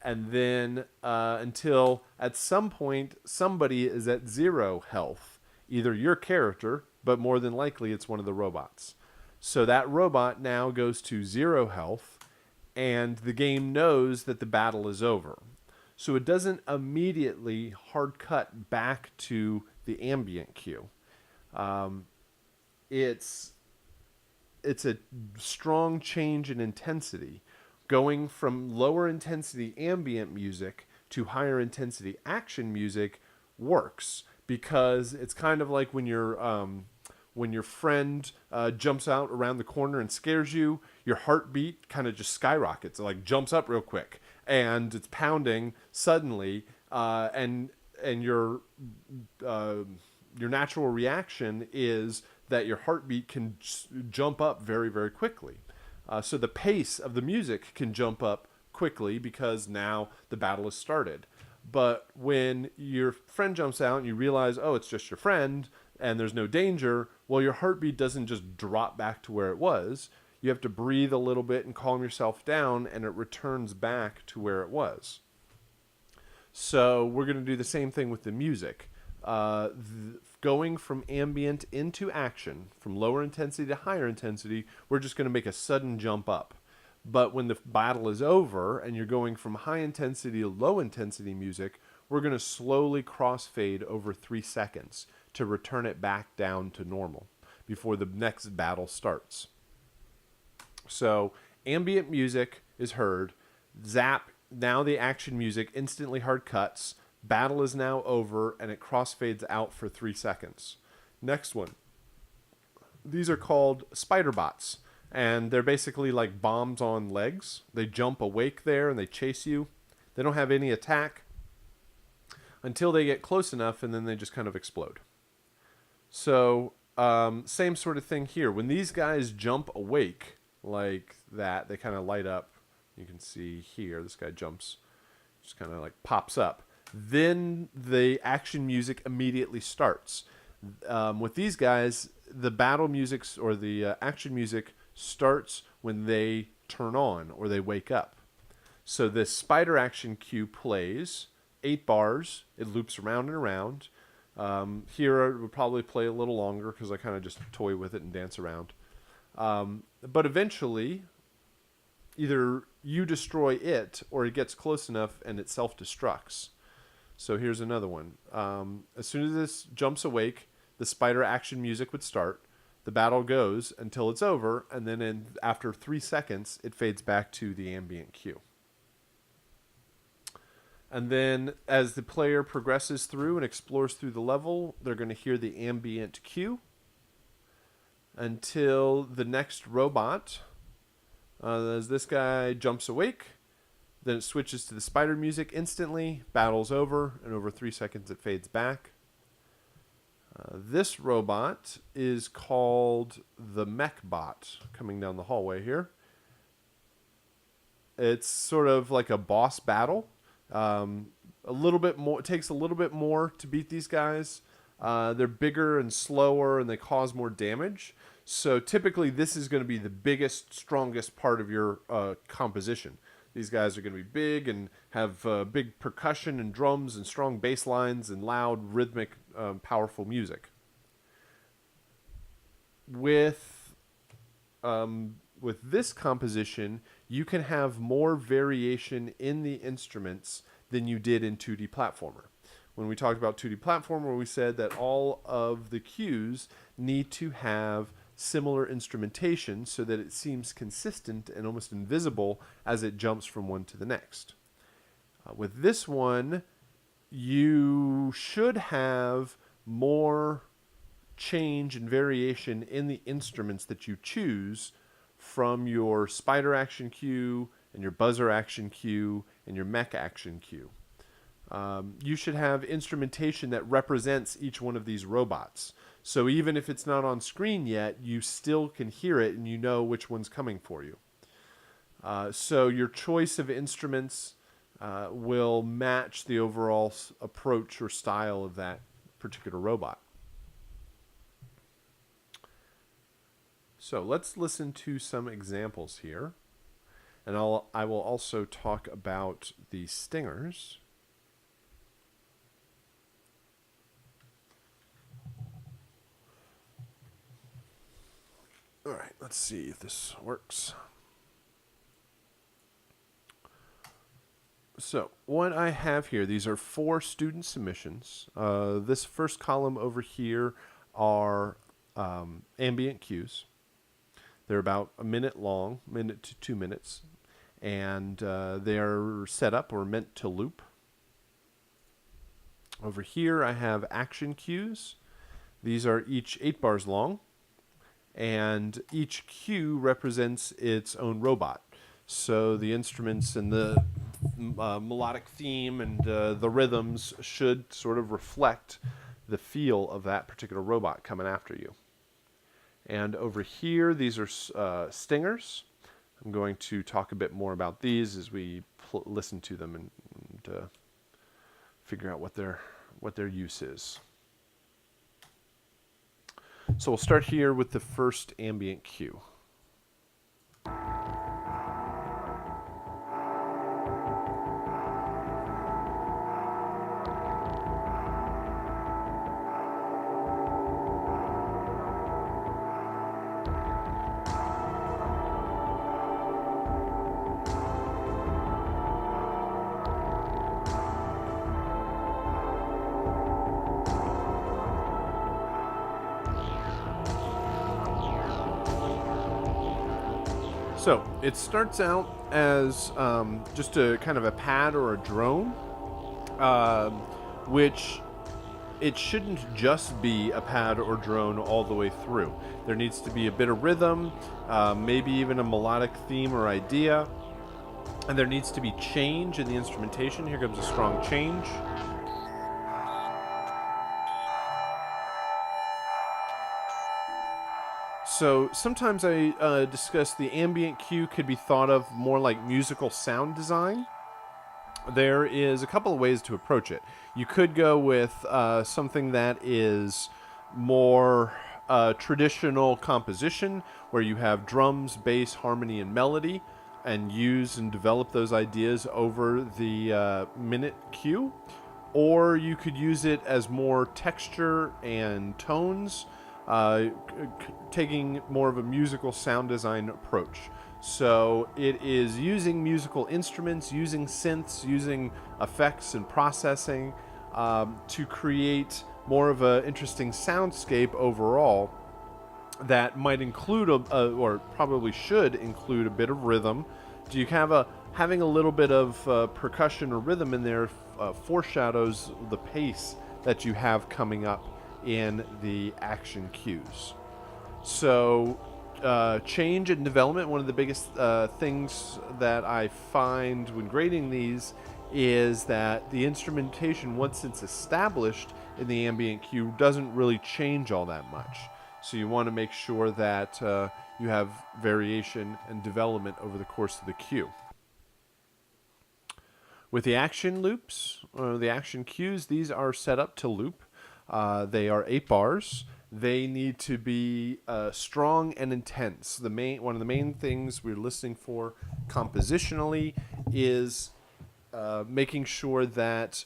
And then until at some point, somebody is at 0 health. Either your character, but more than likely it's one of the robots. So that robot now goes to 0 health, and the game knows that the battle is over. So it doesn't immediately hard cut back to the ambient queue. It's a strong change in intensity. Going from lower intensity ambient music to higher intensity action music works because it's kind of like when your friend jumps out around the corner and scares you, your heartbeat kind of just skyrockets. It like jumps up real quick and it's pounding suddenly, and your natural reaction is that your heartbeat can jump up very, very quickly. So the pace of the music can jump up quickly because now the battle has started. But when your friend jumps out and you realize, oh, it's just your friend and there's no danger, well, your heartbeat doesn't just drop back to where it was. You have to breathe a little bit and calm yourself down, and it returns back to where it was. So we're going to do the same thing with the music. Going from ambient into action, from lower intensity to higher intensity, we're just going to make a sudden jump up. But when the battle is over and you're going from high intensity to low intensity music, we're going to slowly crossfade over 3 seconds to return it back down to normal before the next battle starts. So ambient music is heard. Zap, now the action music instantly hard cuts. Battle is now over, and it crossfades out for 3 seconds. Next one. These are called spider bots, and they're basically like bombs on legs. They jump awake there, and they chase you. They don't have any attack until they get close enough, and then they just kind of explode. So same sort of thing here. When these guys jump awake like that, they kind of light up. You can see here, this guy jumps, just kind of like pops up. Then the action music immediately starts. With these guys, the battle music or the action music starts when they turn on or they wake up. So this spider action cue plays. 8 bars. It loops around and around. Here it would probably play a little longer because I kind of just toy with it and dance around. But eventually, either you destroy it or it gets close enough and it self-destructs. So here's another one. As soon as this jumps awake, the spider action music would start. The battle goes until it's over, and then after 3 seconds, it fades back to the ambient cue. And then as the player progresses through and explores through the level, they're going to hear the ambient cue until the next robot, as this guy jumps awake, then it switches to the spider music instantly, battle's over, and over 3 seconds it fades back. This robot is called the Mech Bot, coming down the hallway here. It's sort of like a boss battle. A little bit more. It takes a little bit more to beat these guys. They're bigger and slower, and they cause more damage. So typically, this is going to be the biggest, strongest part of your composition. These guys are going to be big and have big percussion and drums and strong bass lines and loud, rhythmic, powerful music. With this composition, you can have more variation in the instruments than you did in 2D platformer. When we talked about 2D platformer, we said that all of the cues need to have similar instrumentation so that it seems consistent and almost invisible as it jumps from one to the next. With this one, you should have more change and variation in the instruments that you choose from your spider action cue and your buzzer action cue and your mech action cue. You should have instrumentation that represents each one of these robots. So even if it's not on screen yet, you still can hear it and you know which one's coming for you. So your choice of instruments will match the overall approach or style of that particular robot. So let's listen to some examples here. And I will also talk about the stingers. All right, let's see if this works. So what I have here, these are 4 student submissions. This first column over here are ambient cues. They're about a minute long, minute to 2 minutes, and they are set up or meant to loop. Over here I have action cues. These are each 8 bars long, and each cue represents its own robot. So the instruments and the melodic theme and the rhythms should sort of reflect the feel of that particular robot coming after you. And over here, these are stingers. I'm going to talk a bit more about these as we listen to them and figure out what their use is. So we'll start here with the first ambient cue. So it starts out as just a kind of a pad or a drone, which it shouldn't just be a pad or drone all the way through. There needs to be a bit of rhythm, maybe even a melodic theme or idea, and there needs to be change in the instrumentation. Here comes a strong change. So sometimes I discuss the ambient cue could be thought of more like musical sound design. There is a couple of ways to approach it. You could go with something that is more traditional composition, where you have drums, bass, harmony, and melody. and use and develop those ideas over the minute cue, or you could use it as more texture and tones, taking more of a musical sound design approach. So it is using musical instruments, using synths, using effects and processing to create more of an interesting soundscape overall that might include or probably should include a bit of rhythm. Do you have having a little bit of percussion or rhythm in there foreshadows the pace that you have coming up in the action cues. So change and development, one of the biggest things that I find when grading these is that the instrumentation, once it's established in the ambient cue, doesn't really change all that much. So you want to make sure that you have variation and development over the course of the cue. With the action loops, or the action cues, these are set up to loop. They are 8 bars. They need to be strong and intense. One of the main things we're listening for compositionally is making sure that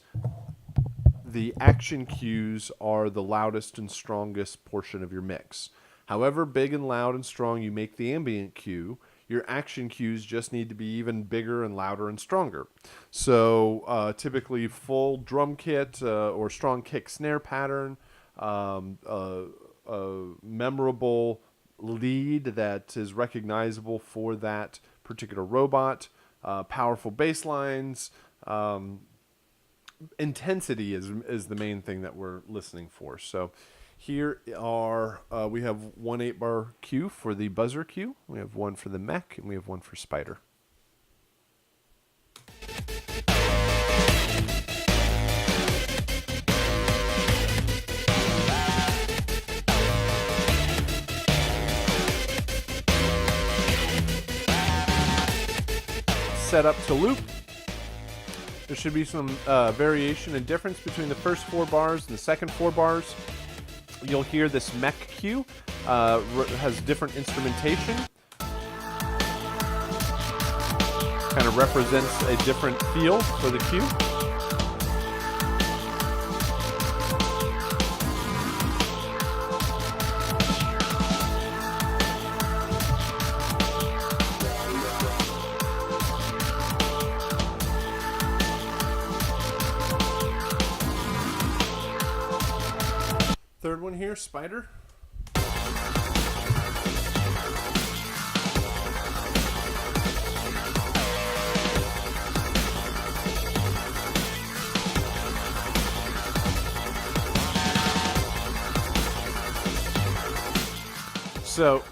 the action cues are the loudest and strongest portion of your mix. However big and loud and strong you make the ambient cue, your action cues just need to be even bigger and louder and stronger. So typically full drum kit or strong kick snare pattern, a memorable lead that is recognizable for that particular robot, powerful bass lines. Intensity is the main thing that we're listening for. So here are, we have one 8-bar cue for the buzzer cue, we have one for the mech, and we have one for Spider. Set up to loop. There should be some variation and difference between the first 4 bars and the second 4 bars. You'll hear this mech cue has different instrumentation. Kind of represents a different feel for the cue. Third one here, Spider. So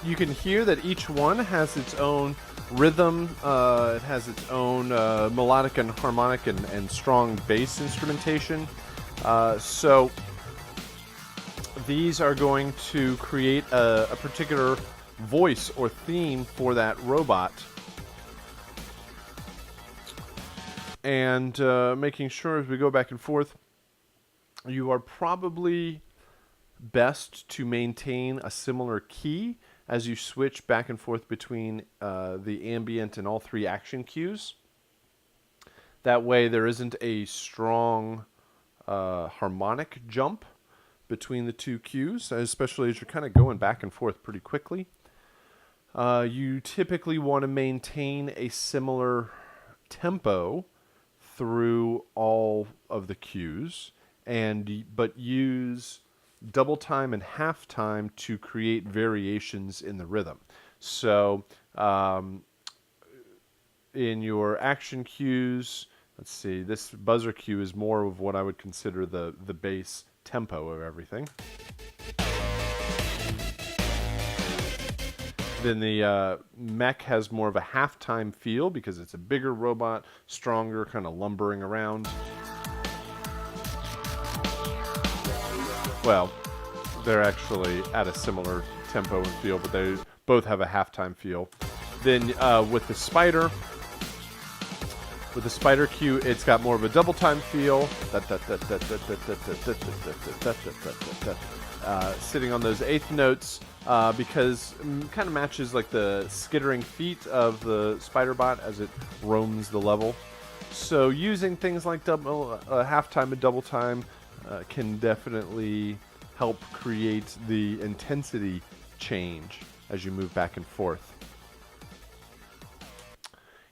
you can hear that each one has its own rhythm. It has its own melodic and harmonic and strong bass instrumentation. So these are going to create a particular voice or theme for that robot. And making sure as we go back and forth, you are probably best to maintain a similar key as you switch back and forth between the ambient and all 3 action cues. That way there isn't a strong harmonic jump between the 2 cues, especially as you're kind of going back and forth pretty quickly. You typically want to maintain a similar tempo through all of the cues, but use double time and half time to create variations in the rhythm. So in your action cues, let's see, this buzzer cue is more of what I would consider the bass tempo of everything. Then the mech has more of a halftime feel because it's a bigger robot, stronger, kind of lumbering around. Well, they're actually at a similar tempo and feel, but they both have a halftime feel. Then with the Spider cue, it's got more of a double time feel. Sitting on those 8th notes, because it kind of matches like the skittering feet of the spider bot as it roams the level. So using things like half time and double time can definitely help create the intensity change as you move back and forth.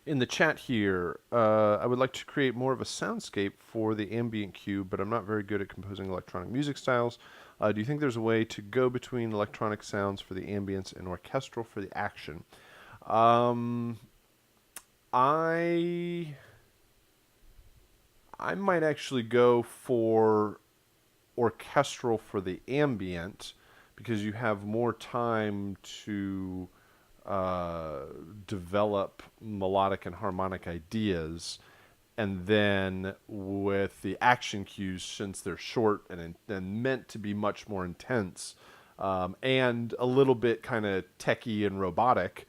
In the chat here, I would like to create more of a soundscape for the ambient cue, but I'm not very good at composing electronic music styles. Do you think there's a way to go between electronic sounds for the ambience and orchestral for the action? I might actually go for orchestral for the ambient because you have more time to develop melodic and harmonic ideas, and then with the action cues, since they're short and meant to be much more intense and a little bit kind of techy and robotic,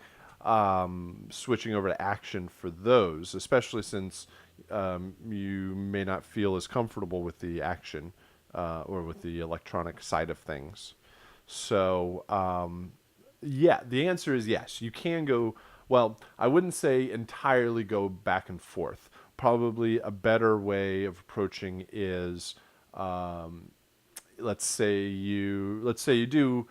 switching over to action for those, especially since you may not feel as comfortable with the action or with the electronic side of things. So yeah, the answer is yes. You can go, well, I wouldn't say entirely go back and forth. Probably a better way of approaching is, let's say you do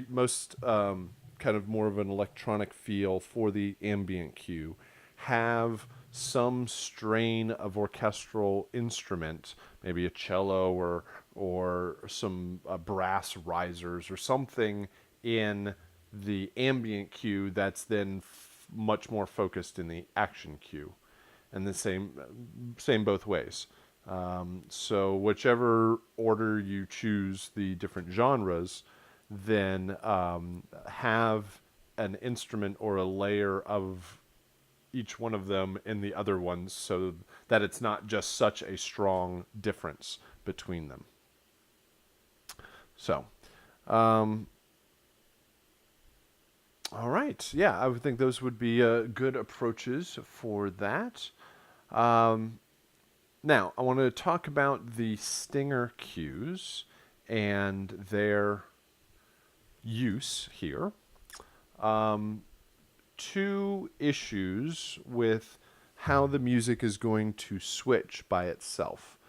most kind of more of an electronic feel for the ambient cue. Have some strain of orchestral instrument, maybe a cello or some brass risers or something in the ambient cue that's then much more focused in the action cue, and the same both ways. So whichever order you choose the different genres, then have an instrument or a layer of each one of them in the other ones so that it's not just such a strong difference between them. So all right. Yeah, I would think those would be good approaches for that. Now, I want to talk about the stinger cues and their use here. Two issues with how the music is going to switch by itself.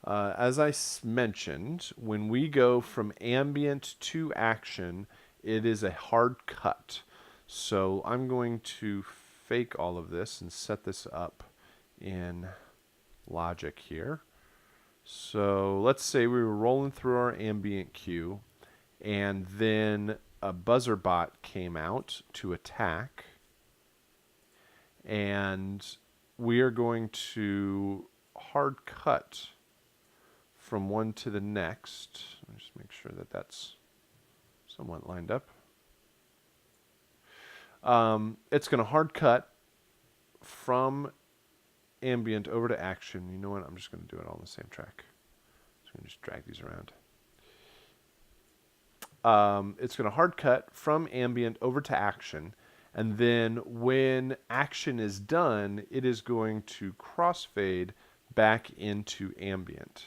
As I mentioned, when we go from ambient to action, it is a hard cut. So I'm going to fake all of this and set this up in Logic here. So let's say we were rolling through our ambient cue, and then a buzzer bot came out to attack, and we are going to hard cut from one to the next. Let me just make sure that that's somewhat lined up. It's going to hard cut from ambient over to action. You know what? I'm just going to do it all on the same track. So I'm going to just drag these around. It's going to hard cut from ambient over to action. And then when action is done, it is going to crossfade back into ambient.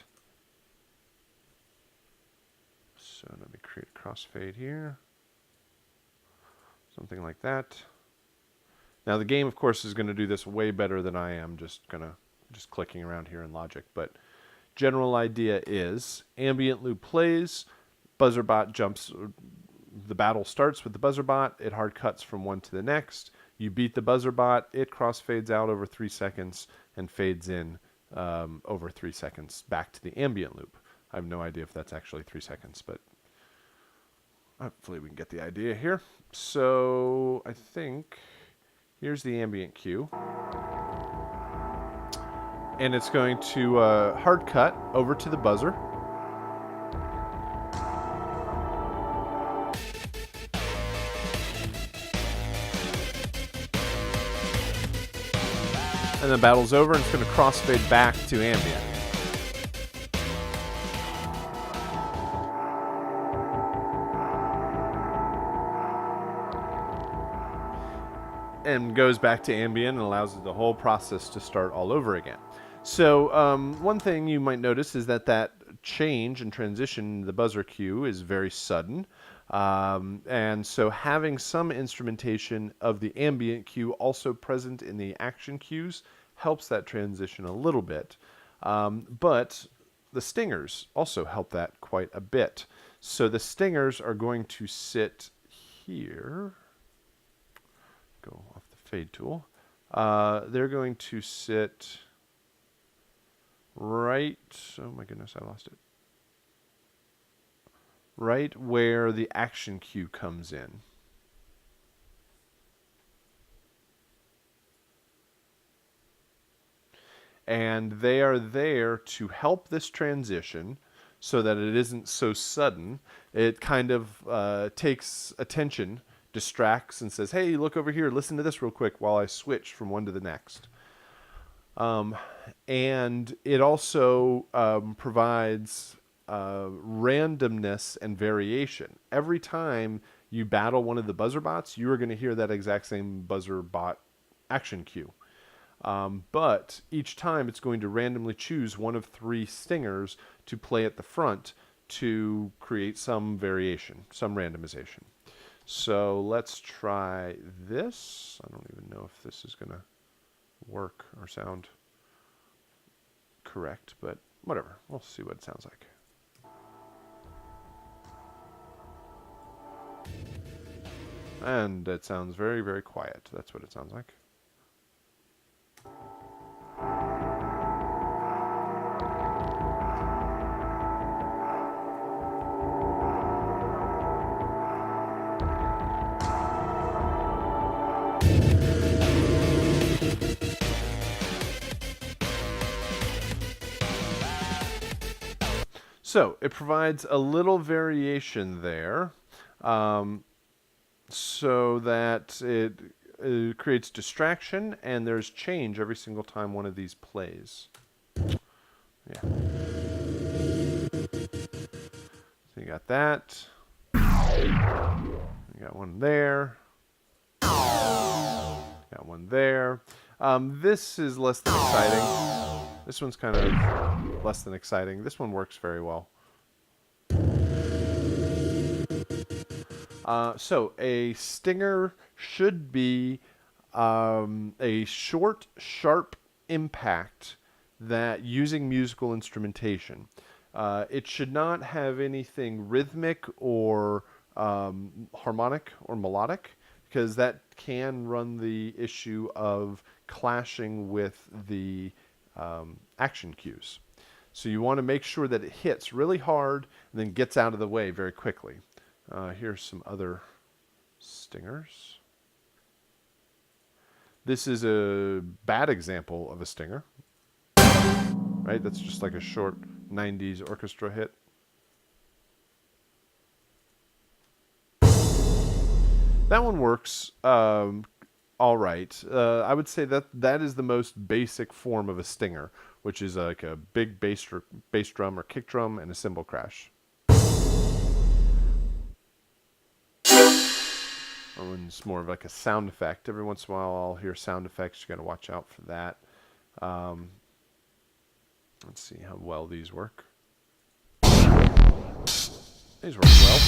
So let me create a crossfade here. Something like that. Now the game, of course, is going to do this way better than I am. Just clicking around here in Logic. But general idea is ambient loop plays, buzzer bot jumps. The battle starts with the buzzer bot. It hard cuts from one to the next. You beat the buzzer bot. It crossfades out over 3 seconds and fades in over 3 seconds back to the ambient loop. I have no idea if that's actually 3 seconds, but hopefully we can get the idea here. So I think here's the ambient cue. And it's going to hard cut over to the buzzer. And the battle's over, and it's going to crossfade back to ambient. And goes back to ambient and allows the whole process to start all over again. So one thing you might notice is that change and transition in the buzzer cue is very sudden. And so having some instrumentation of the ambient cue also present in the action cues helps that transition a little bit. But the stingers also help that quite a bit. So the stingers are going to sit here. Go off the fade tool. They're going to sit right, oh my goodness, I lost it. Right where the action cue comes in. And they are there to help this transition so that it isn't so sudden. It kind of takes attention, distracts, and says, hey, look over here, listen to this real quick while I switch from one to the next. And it also provides randomness and variation. Every time you battle one of the buzzer bots, you are going to hear that exact same buzzer bot action cue. But each time it's going to randomly choose one of 3 stingers to play at the front to create some variation, some randomization. So let's try this. I don't even know if this is going to work or sound correct, but whatever. We'll see what it sounds like. And it sounds very, very quiet. That's what it sounds like. So it provides a little variation there, so that it creates distraction, and there's change every single time one of these plays. Yeah. So you got that. You got one there. Got one there. This is less than exciting. This one's kind of less than exciting. This one works very well. So a stinger should be a short, sharp impact that using musical instrumentation. It should not have anything rhythmic or harmonic or melodic, because that can run the issue of clashing with the action cues. So you want to make sure that it hits really hard and then gets out of the way very quickly. Here's some other stingers. This is a bad example of a stinger, right? That's just like a short 90s orchestra hit. That one works all right. I would say that is the most basic form of a stinger, which is like a big bass drum or kick drum and a cymbal crash. That one's more of like a sound effect. Every once in a while I'll hear sound effects. You got to watch out for that. Let's see how well these work. These work well.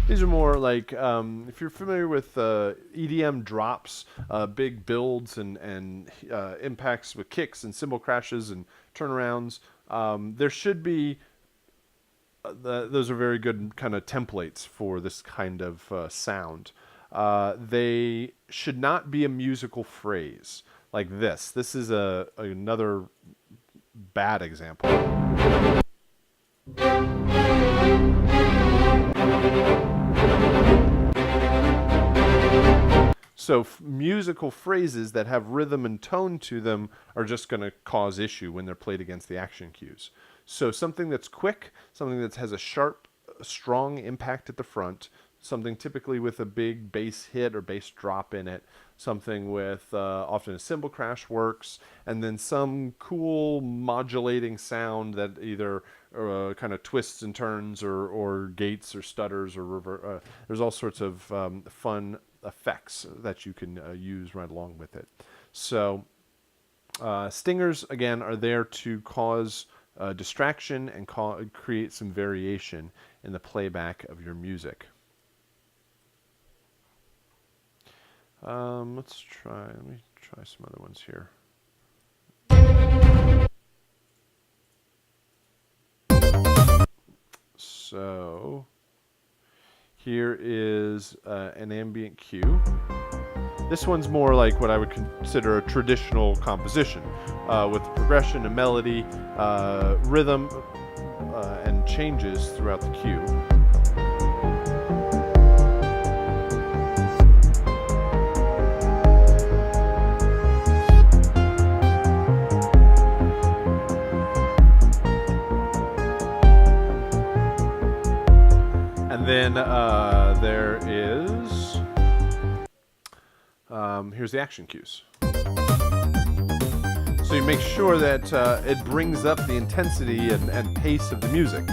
These are more like, if you're familiar with EDM drops, big builds and impacts with kicks and cymbal crashes and turnarounds, there should be, those are very good kind of templates for this kind of sound. They should not be a musical phrase like this. This is another bad example. So musical phrases that have rhythm and tone to them are just going to cause issue when they're played against the action cues. So something that's quick, something that has a sharp, strong impact at the front, something typically with a big bass hit or bass drop in it, something with often a cymbal crash works, and then some cool modulating sound that either kind of twists and turns or gates or stutters or there's all sorts of fun effects that you can use right along with it. So stingers, again, are there to cause distraction and create some variation in the playback of your music. Let me try some other ones here. So here is an ambient cue. This one's more like what I would consider a traditional composition, with progression and melody, rhythm, and changes throughout the cue. And then there is, here's the action cues. So you make sure that it brings up the intensity and pace of the music.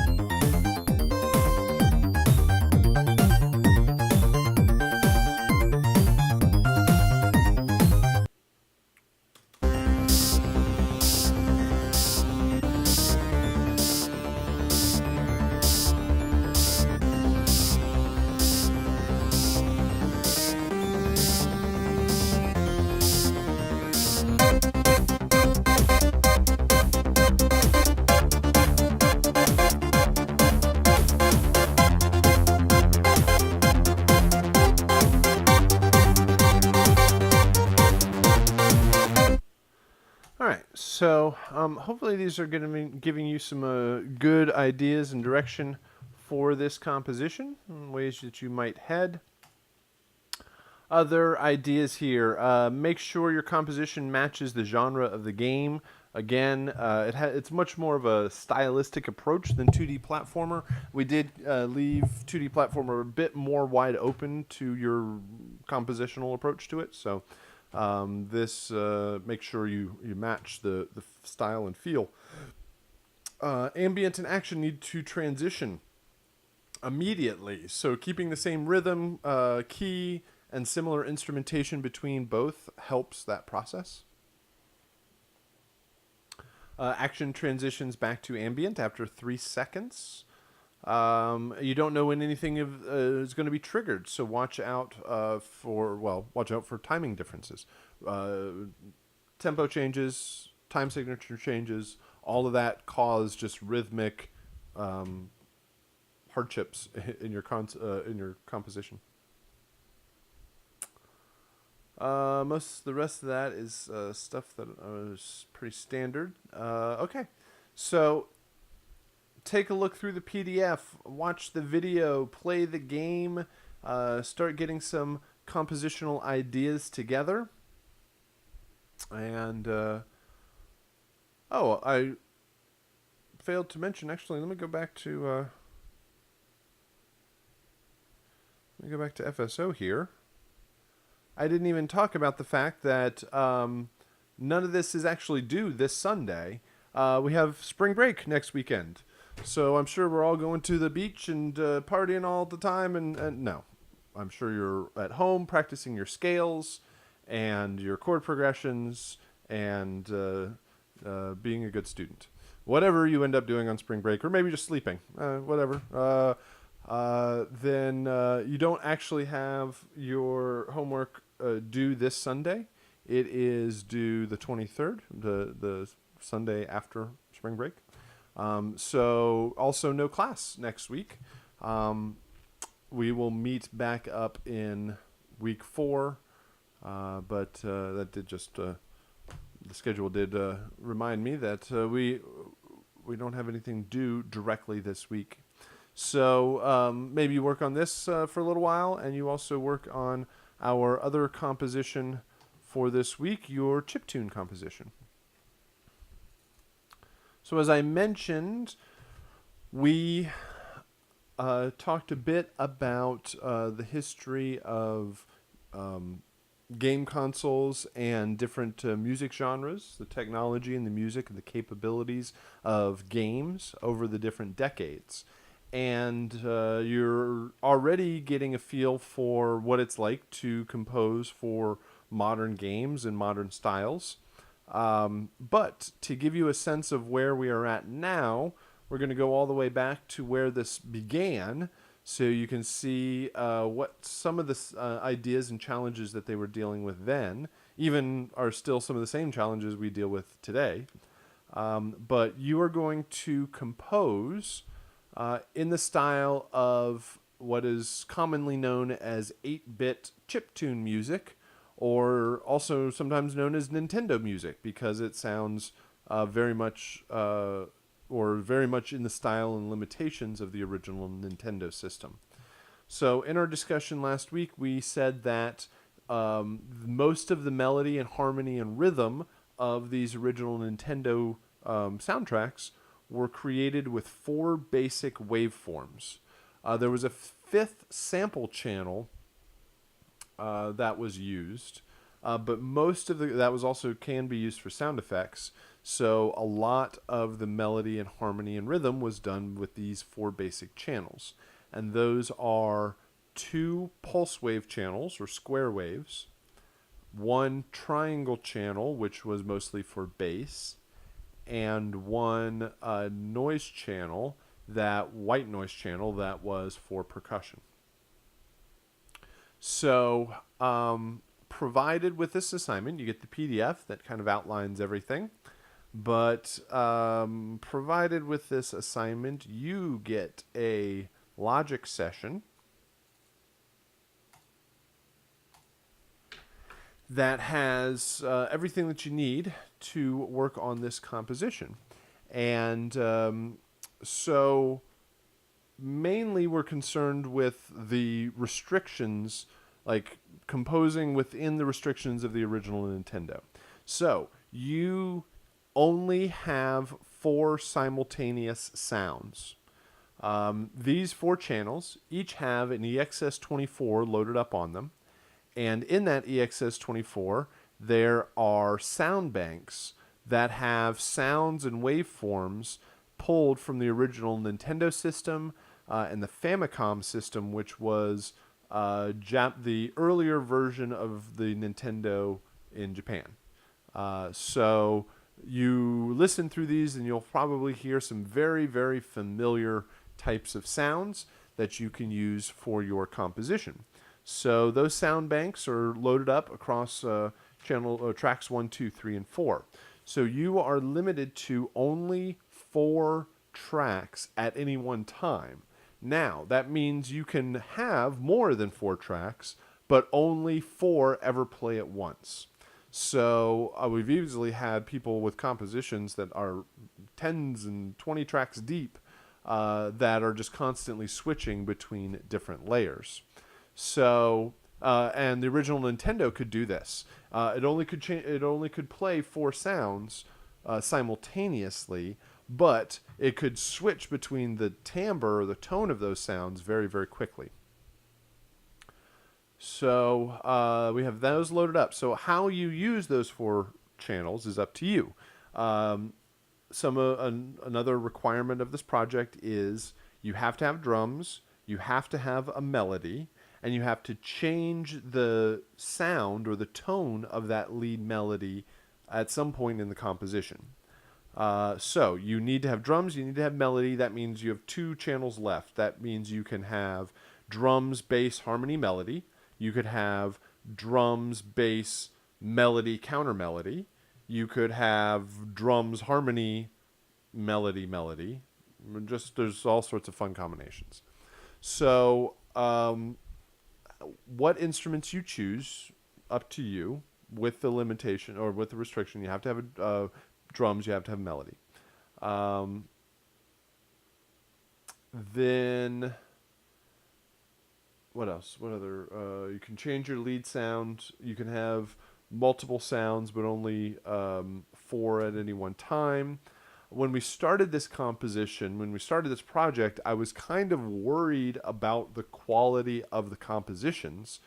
So hopefully these are going to be giving you some good ideas and direction for this composition, ways that you might head. Other ideas here. Make sure your composition matches the genre of the game. Again, it's much more of a stylistic approach than 2D platformer. We did leave 2D platformer a bit more wide open to your compositional approach to it. So this make sure you match the style and feel. Ambient and action need to transition immediately. So keeping the same rhythm, key, and similar instrumentation between both helps that process. Action transitions back to ambient after 3 seconds. You don't know when anything is going to be triggered, so watch out for timing differences. Tempo changes, time signature changes, all of that cause just rhythmic hardships in your composition. Most of the rest of that is stuff that is pretty standard. Okay, so take a look through the PDF, watch the video, play the game, start getting some compositional ideas together. And I failed to mention, actually, let me go back to FSO here. I didn't even talk about the fact that none of this is actually due this Sunday. We have spring break next weekend. So I'm sure we're all going to the beach and partying all the time. And no, I'm sure you're at home practicing your scales and your chord progressions and being a good student. Whatever you end up doing on spring break, or maybe just sleeping, whatever. Then you don't actually have your homework due this Sunday. It is due the 23rd, the Sunday after spring break. So also no class next week. We will meet back up in week 4, but that did just the schedule did remind me that we don't have anything due directly this week. So maybe you work on this for a little while, and you also work on our other composition for this week, your chiptune composition. So as I mentioned, we talked a bit about the history of game consoles and different music genres, the technology and the music and the capabilities of games over the different decades. And you're already getting a feel for what it's like to compose for modern games and modern styles. But to give you a sense of where we are at now, we're going to go all the way back to where this began, so you can see what some of the ideas and challenges that they were dealing with then, even are still some of the same challenges we deal with today. But you are going to compose in the style of what is commonly known as 8-bit chiptune music, or also sometimes known as Nintendo music, because it sounds very much in the style and limitations of the original Nintendo system. So in our discussion last week, we said that most of the melody and harmony and rhythm of these original Nintendo soundtracks were created with 4 basic waveforms. There was a 5th sample channel that was used, but most of that was also can be used for sound effects. So a lot of the melody and harmony and rhythm was done with these 4 basic channels, and those are 2 pulse wave channels or square waves, 1 triangle channel, which was mostly for bass, and 1 noise channel, that white noise channel, that was for percussion. So provided with this assignment, you get the PDF that kind of outlines everything. But provided with this assignment, you get a logic session that has everything that you need to work on this composition. And so mainly we're concerned with the restrictions, like composing within the restrictions of the original Nintendo. So you only have 4 simultaneous sounds. These 4 channels each have an EXS24 loaded up on them, and in that EXS24 there are sound banks that have sounds and waveforms pulled from the original Nintendo system and the Famicom system, which was the earlier version of the Nintendo in Japan. So you listen through these and you'll probably hear some very, very familiar types of sounds that you can use for your composition. So those sound banks are loaded up across tracks 1, 2, 3, and 4. So you are limited to only 4 tracks at any one time. Now, that means you can have more than 4 tracks, but only 4 ever play at once. So we've easily had people with compositions that are 10s and 20 tracks deep that are just constantly switching between different layers. So, and the original Nintendo could do this. It only could play 4 sounds simultaneously, but it could switch between the timbre or the tone of those sounds very, very quickly. So we have those loaded up. So how you use those 4 channels is up to you. Another requirement of this project is you have to have drums, you have to have a melody, and you have to change the sound or the tone of that lead melody at some point in the composition. So you need to have drums, you need to have melody. That means you have 2 channels left. That means you can have drums, bass, harmony, melody. You could have drums, bass, melody, counter melody. You could have drums, harmony, melody, melody. There's all sorts of fun combinations. So what instruments you choose, up to you, with the limitation or with the restriction. You have to have drums, you have to have melody. Then what else? What other? You can change your lead sound. You can have multiple sounds, but only 4 at any one time. When we started this composition, when we started this project, I was kind of worried about the quality of the compositions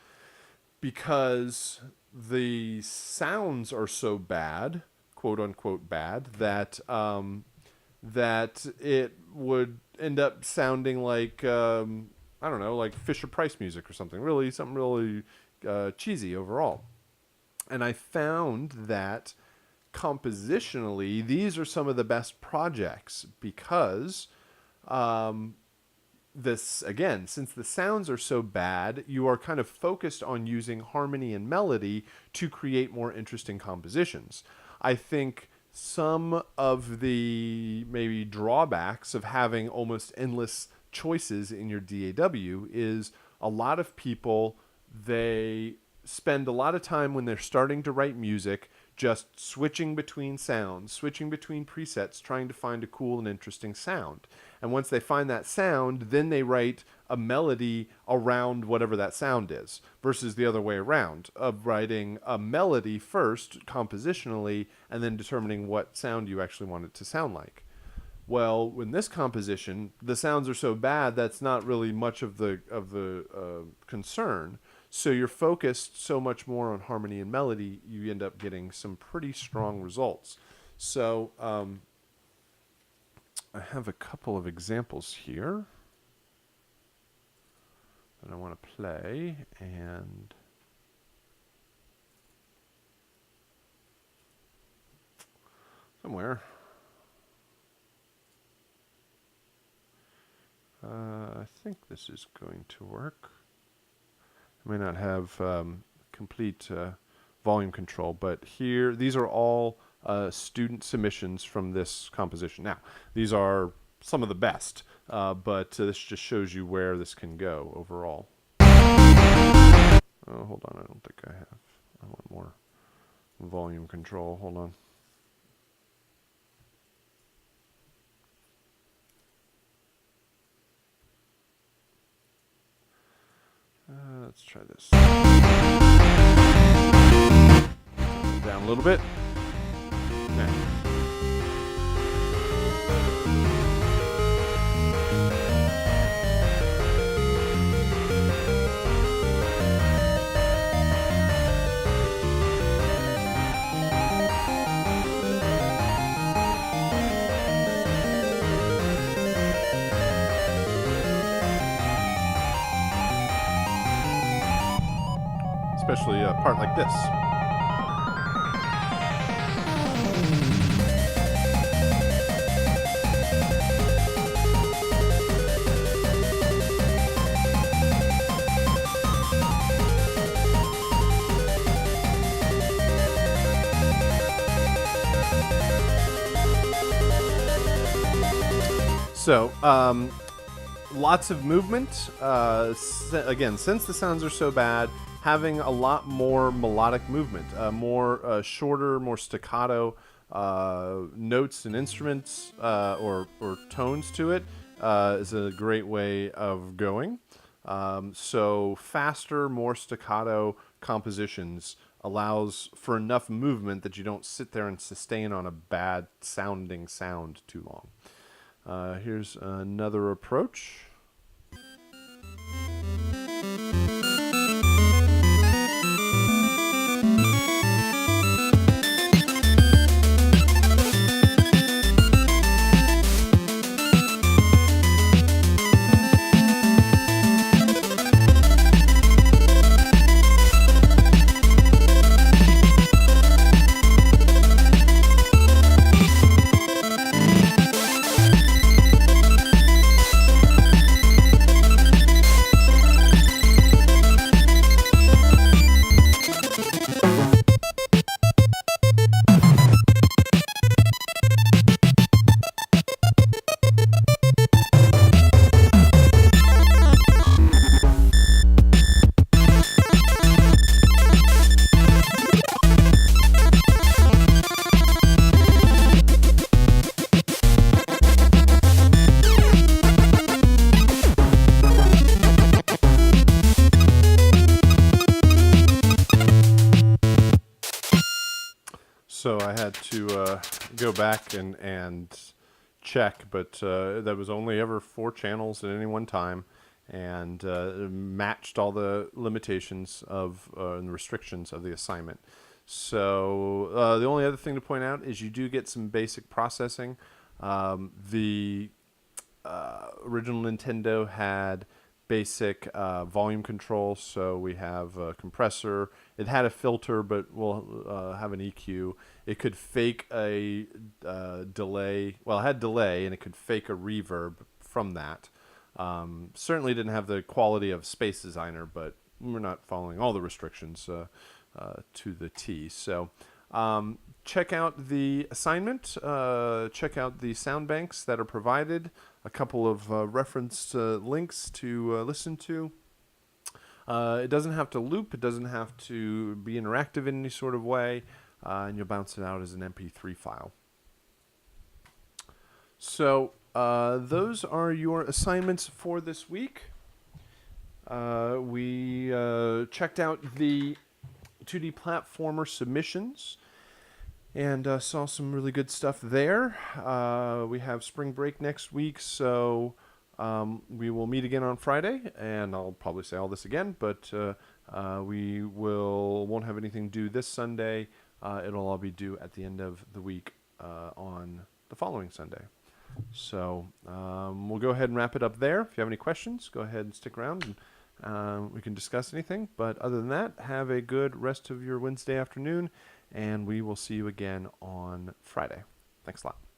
because the sounds are so bad, quote unquote bad, that that it would end up sounding like I don't know, like Fisher Price music or something really cheesy overall. And I found that compositionally, these are some of the best projects because this, again, since the sounds are so bad, you are kind of focused on using harmony and melody to create more interesting compositions. I think some of the maybe drawbacks of having almost endless choices in your DAW is a lot of people, they spend a lot of time when they're starting to write music just switching between sounds, switching between presets, trying to find a cool and interesting sound. And once they find that sound, then they write a melody around whatever that sound is, versus the other way around, of writing a melody first compositionally and then determining what sound you actually want it to sound like. Well, in this composition, the sounds are so bad that's not really much of the concern. So you're focused so much more on harmony and melody, you end up getting some pretty strong results. So I have a couple of examples here that I want to play, and somewhere. I think this is going to work. I may not have complete volume control, but here, these are all student submissions from this composition. Now, these are some of the best, but this just shows you where this can go overall. Oh, hold on, I don't think I have. I want more volume control. Hold on. Let's try this. Down a little bit. Now. Especially a part like this. So, lots of movement. Again, since the sounds are so bad, having a lot more melodic movement, more shorter, more staccato notes and instruments or tones to it is a great way of going. So faster, more staccato compositions allows for enough movement that you don't sit there and sustain on a bad sounding sound too long. Here's another approach. So I had to go back and check, but there was only ever 4 channels at any one time, and matched all the limitations of and restrictions of the assignment. So the only other thing to point out is you do get some basic processing. The original Nintendo had basic volume control. So we have a compressor. It had a filter, but we'll have an EQ. It could fake a delay. Well, it had delay, and it could fake a reverb from that. Certainly didn't have the quality of Space Designer, but we're not following all the restrictions to the T. So check out the assignment. Check out the sound banks that are provided. A couple of reference links to listen to. It doesn't have to loop. It doesn't have to be interactive in any sort of way. And you'll bounce it out as an MP3 file. So those are your assignments for this week. We checked out the 2D platformer submissions and saw some really good stuff there. We have spring break next week, so we will meet again on Friday, and I'll probably say all this again, but we won't have anything due this Sunday. It'll all be due at the end of the week on the following Sunday. So we'll go ahead and wrap it up there. If you have any questions, go ahead and stick around and we can discuss anything. But other than that, have a good rest of your Wednesday afternoon, and we will see you again on Friday. Thanks a lot.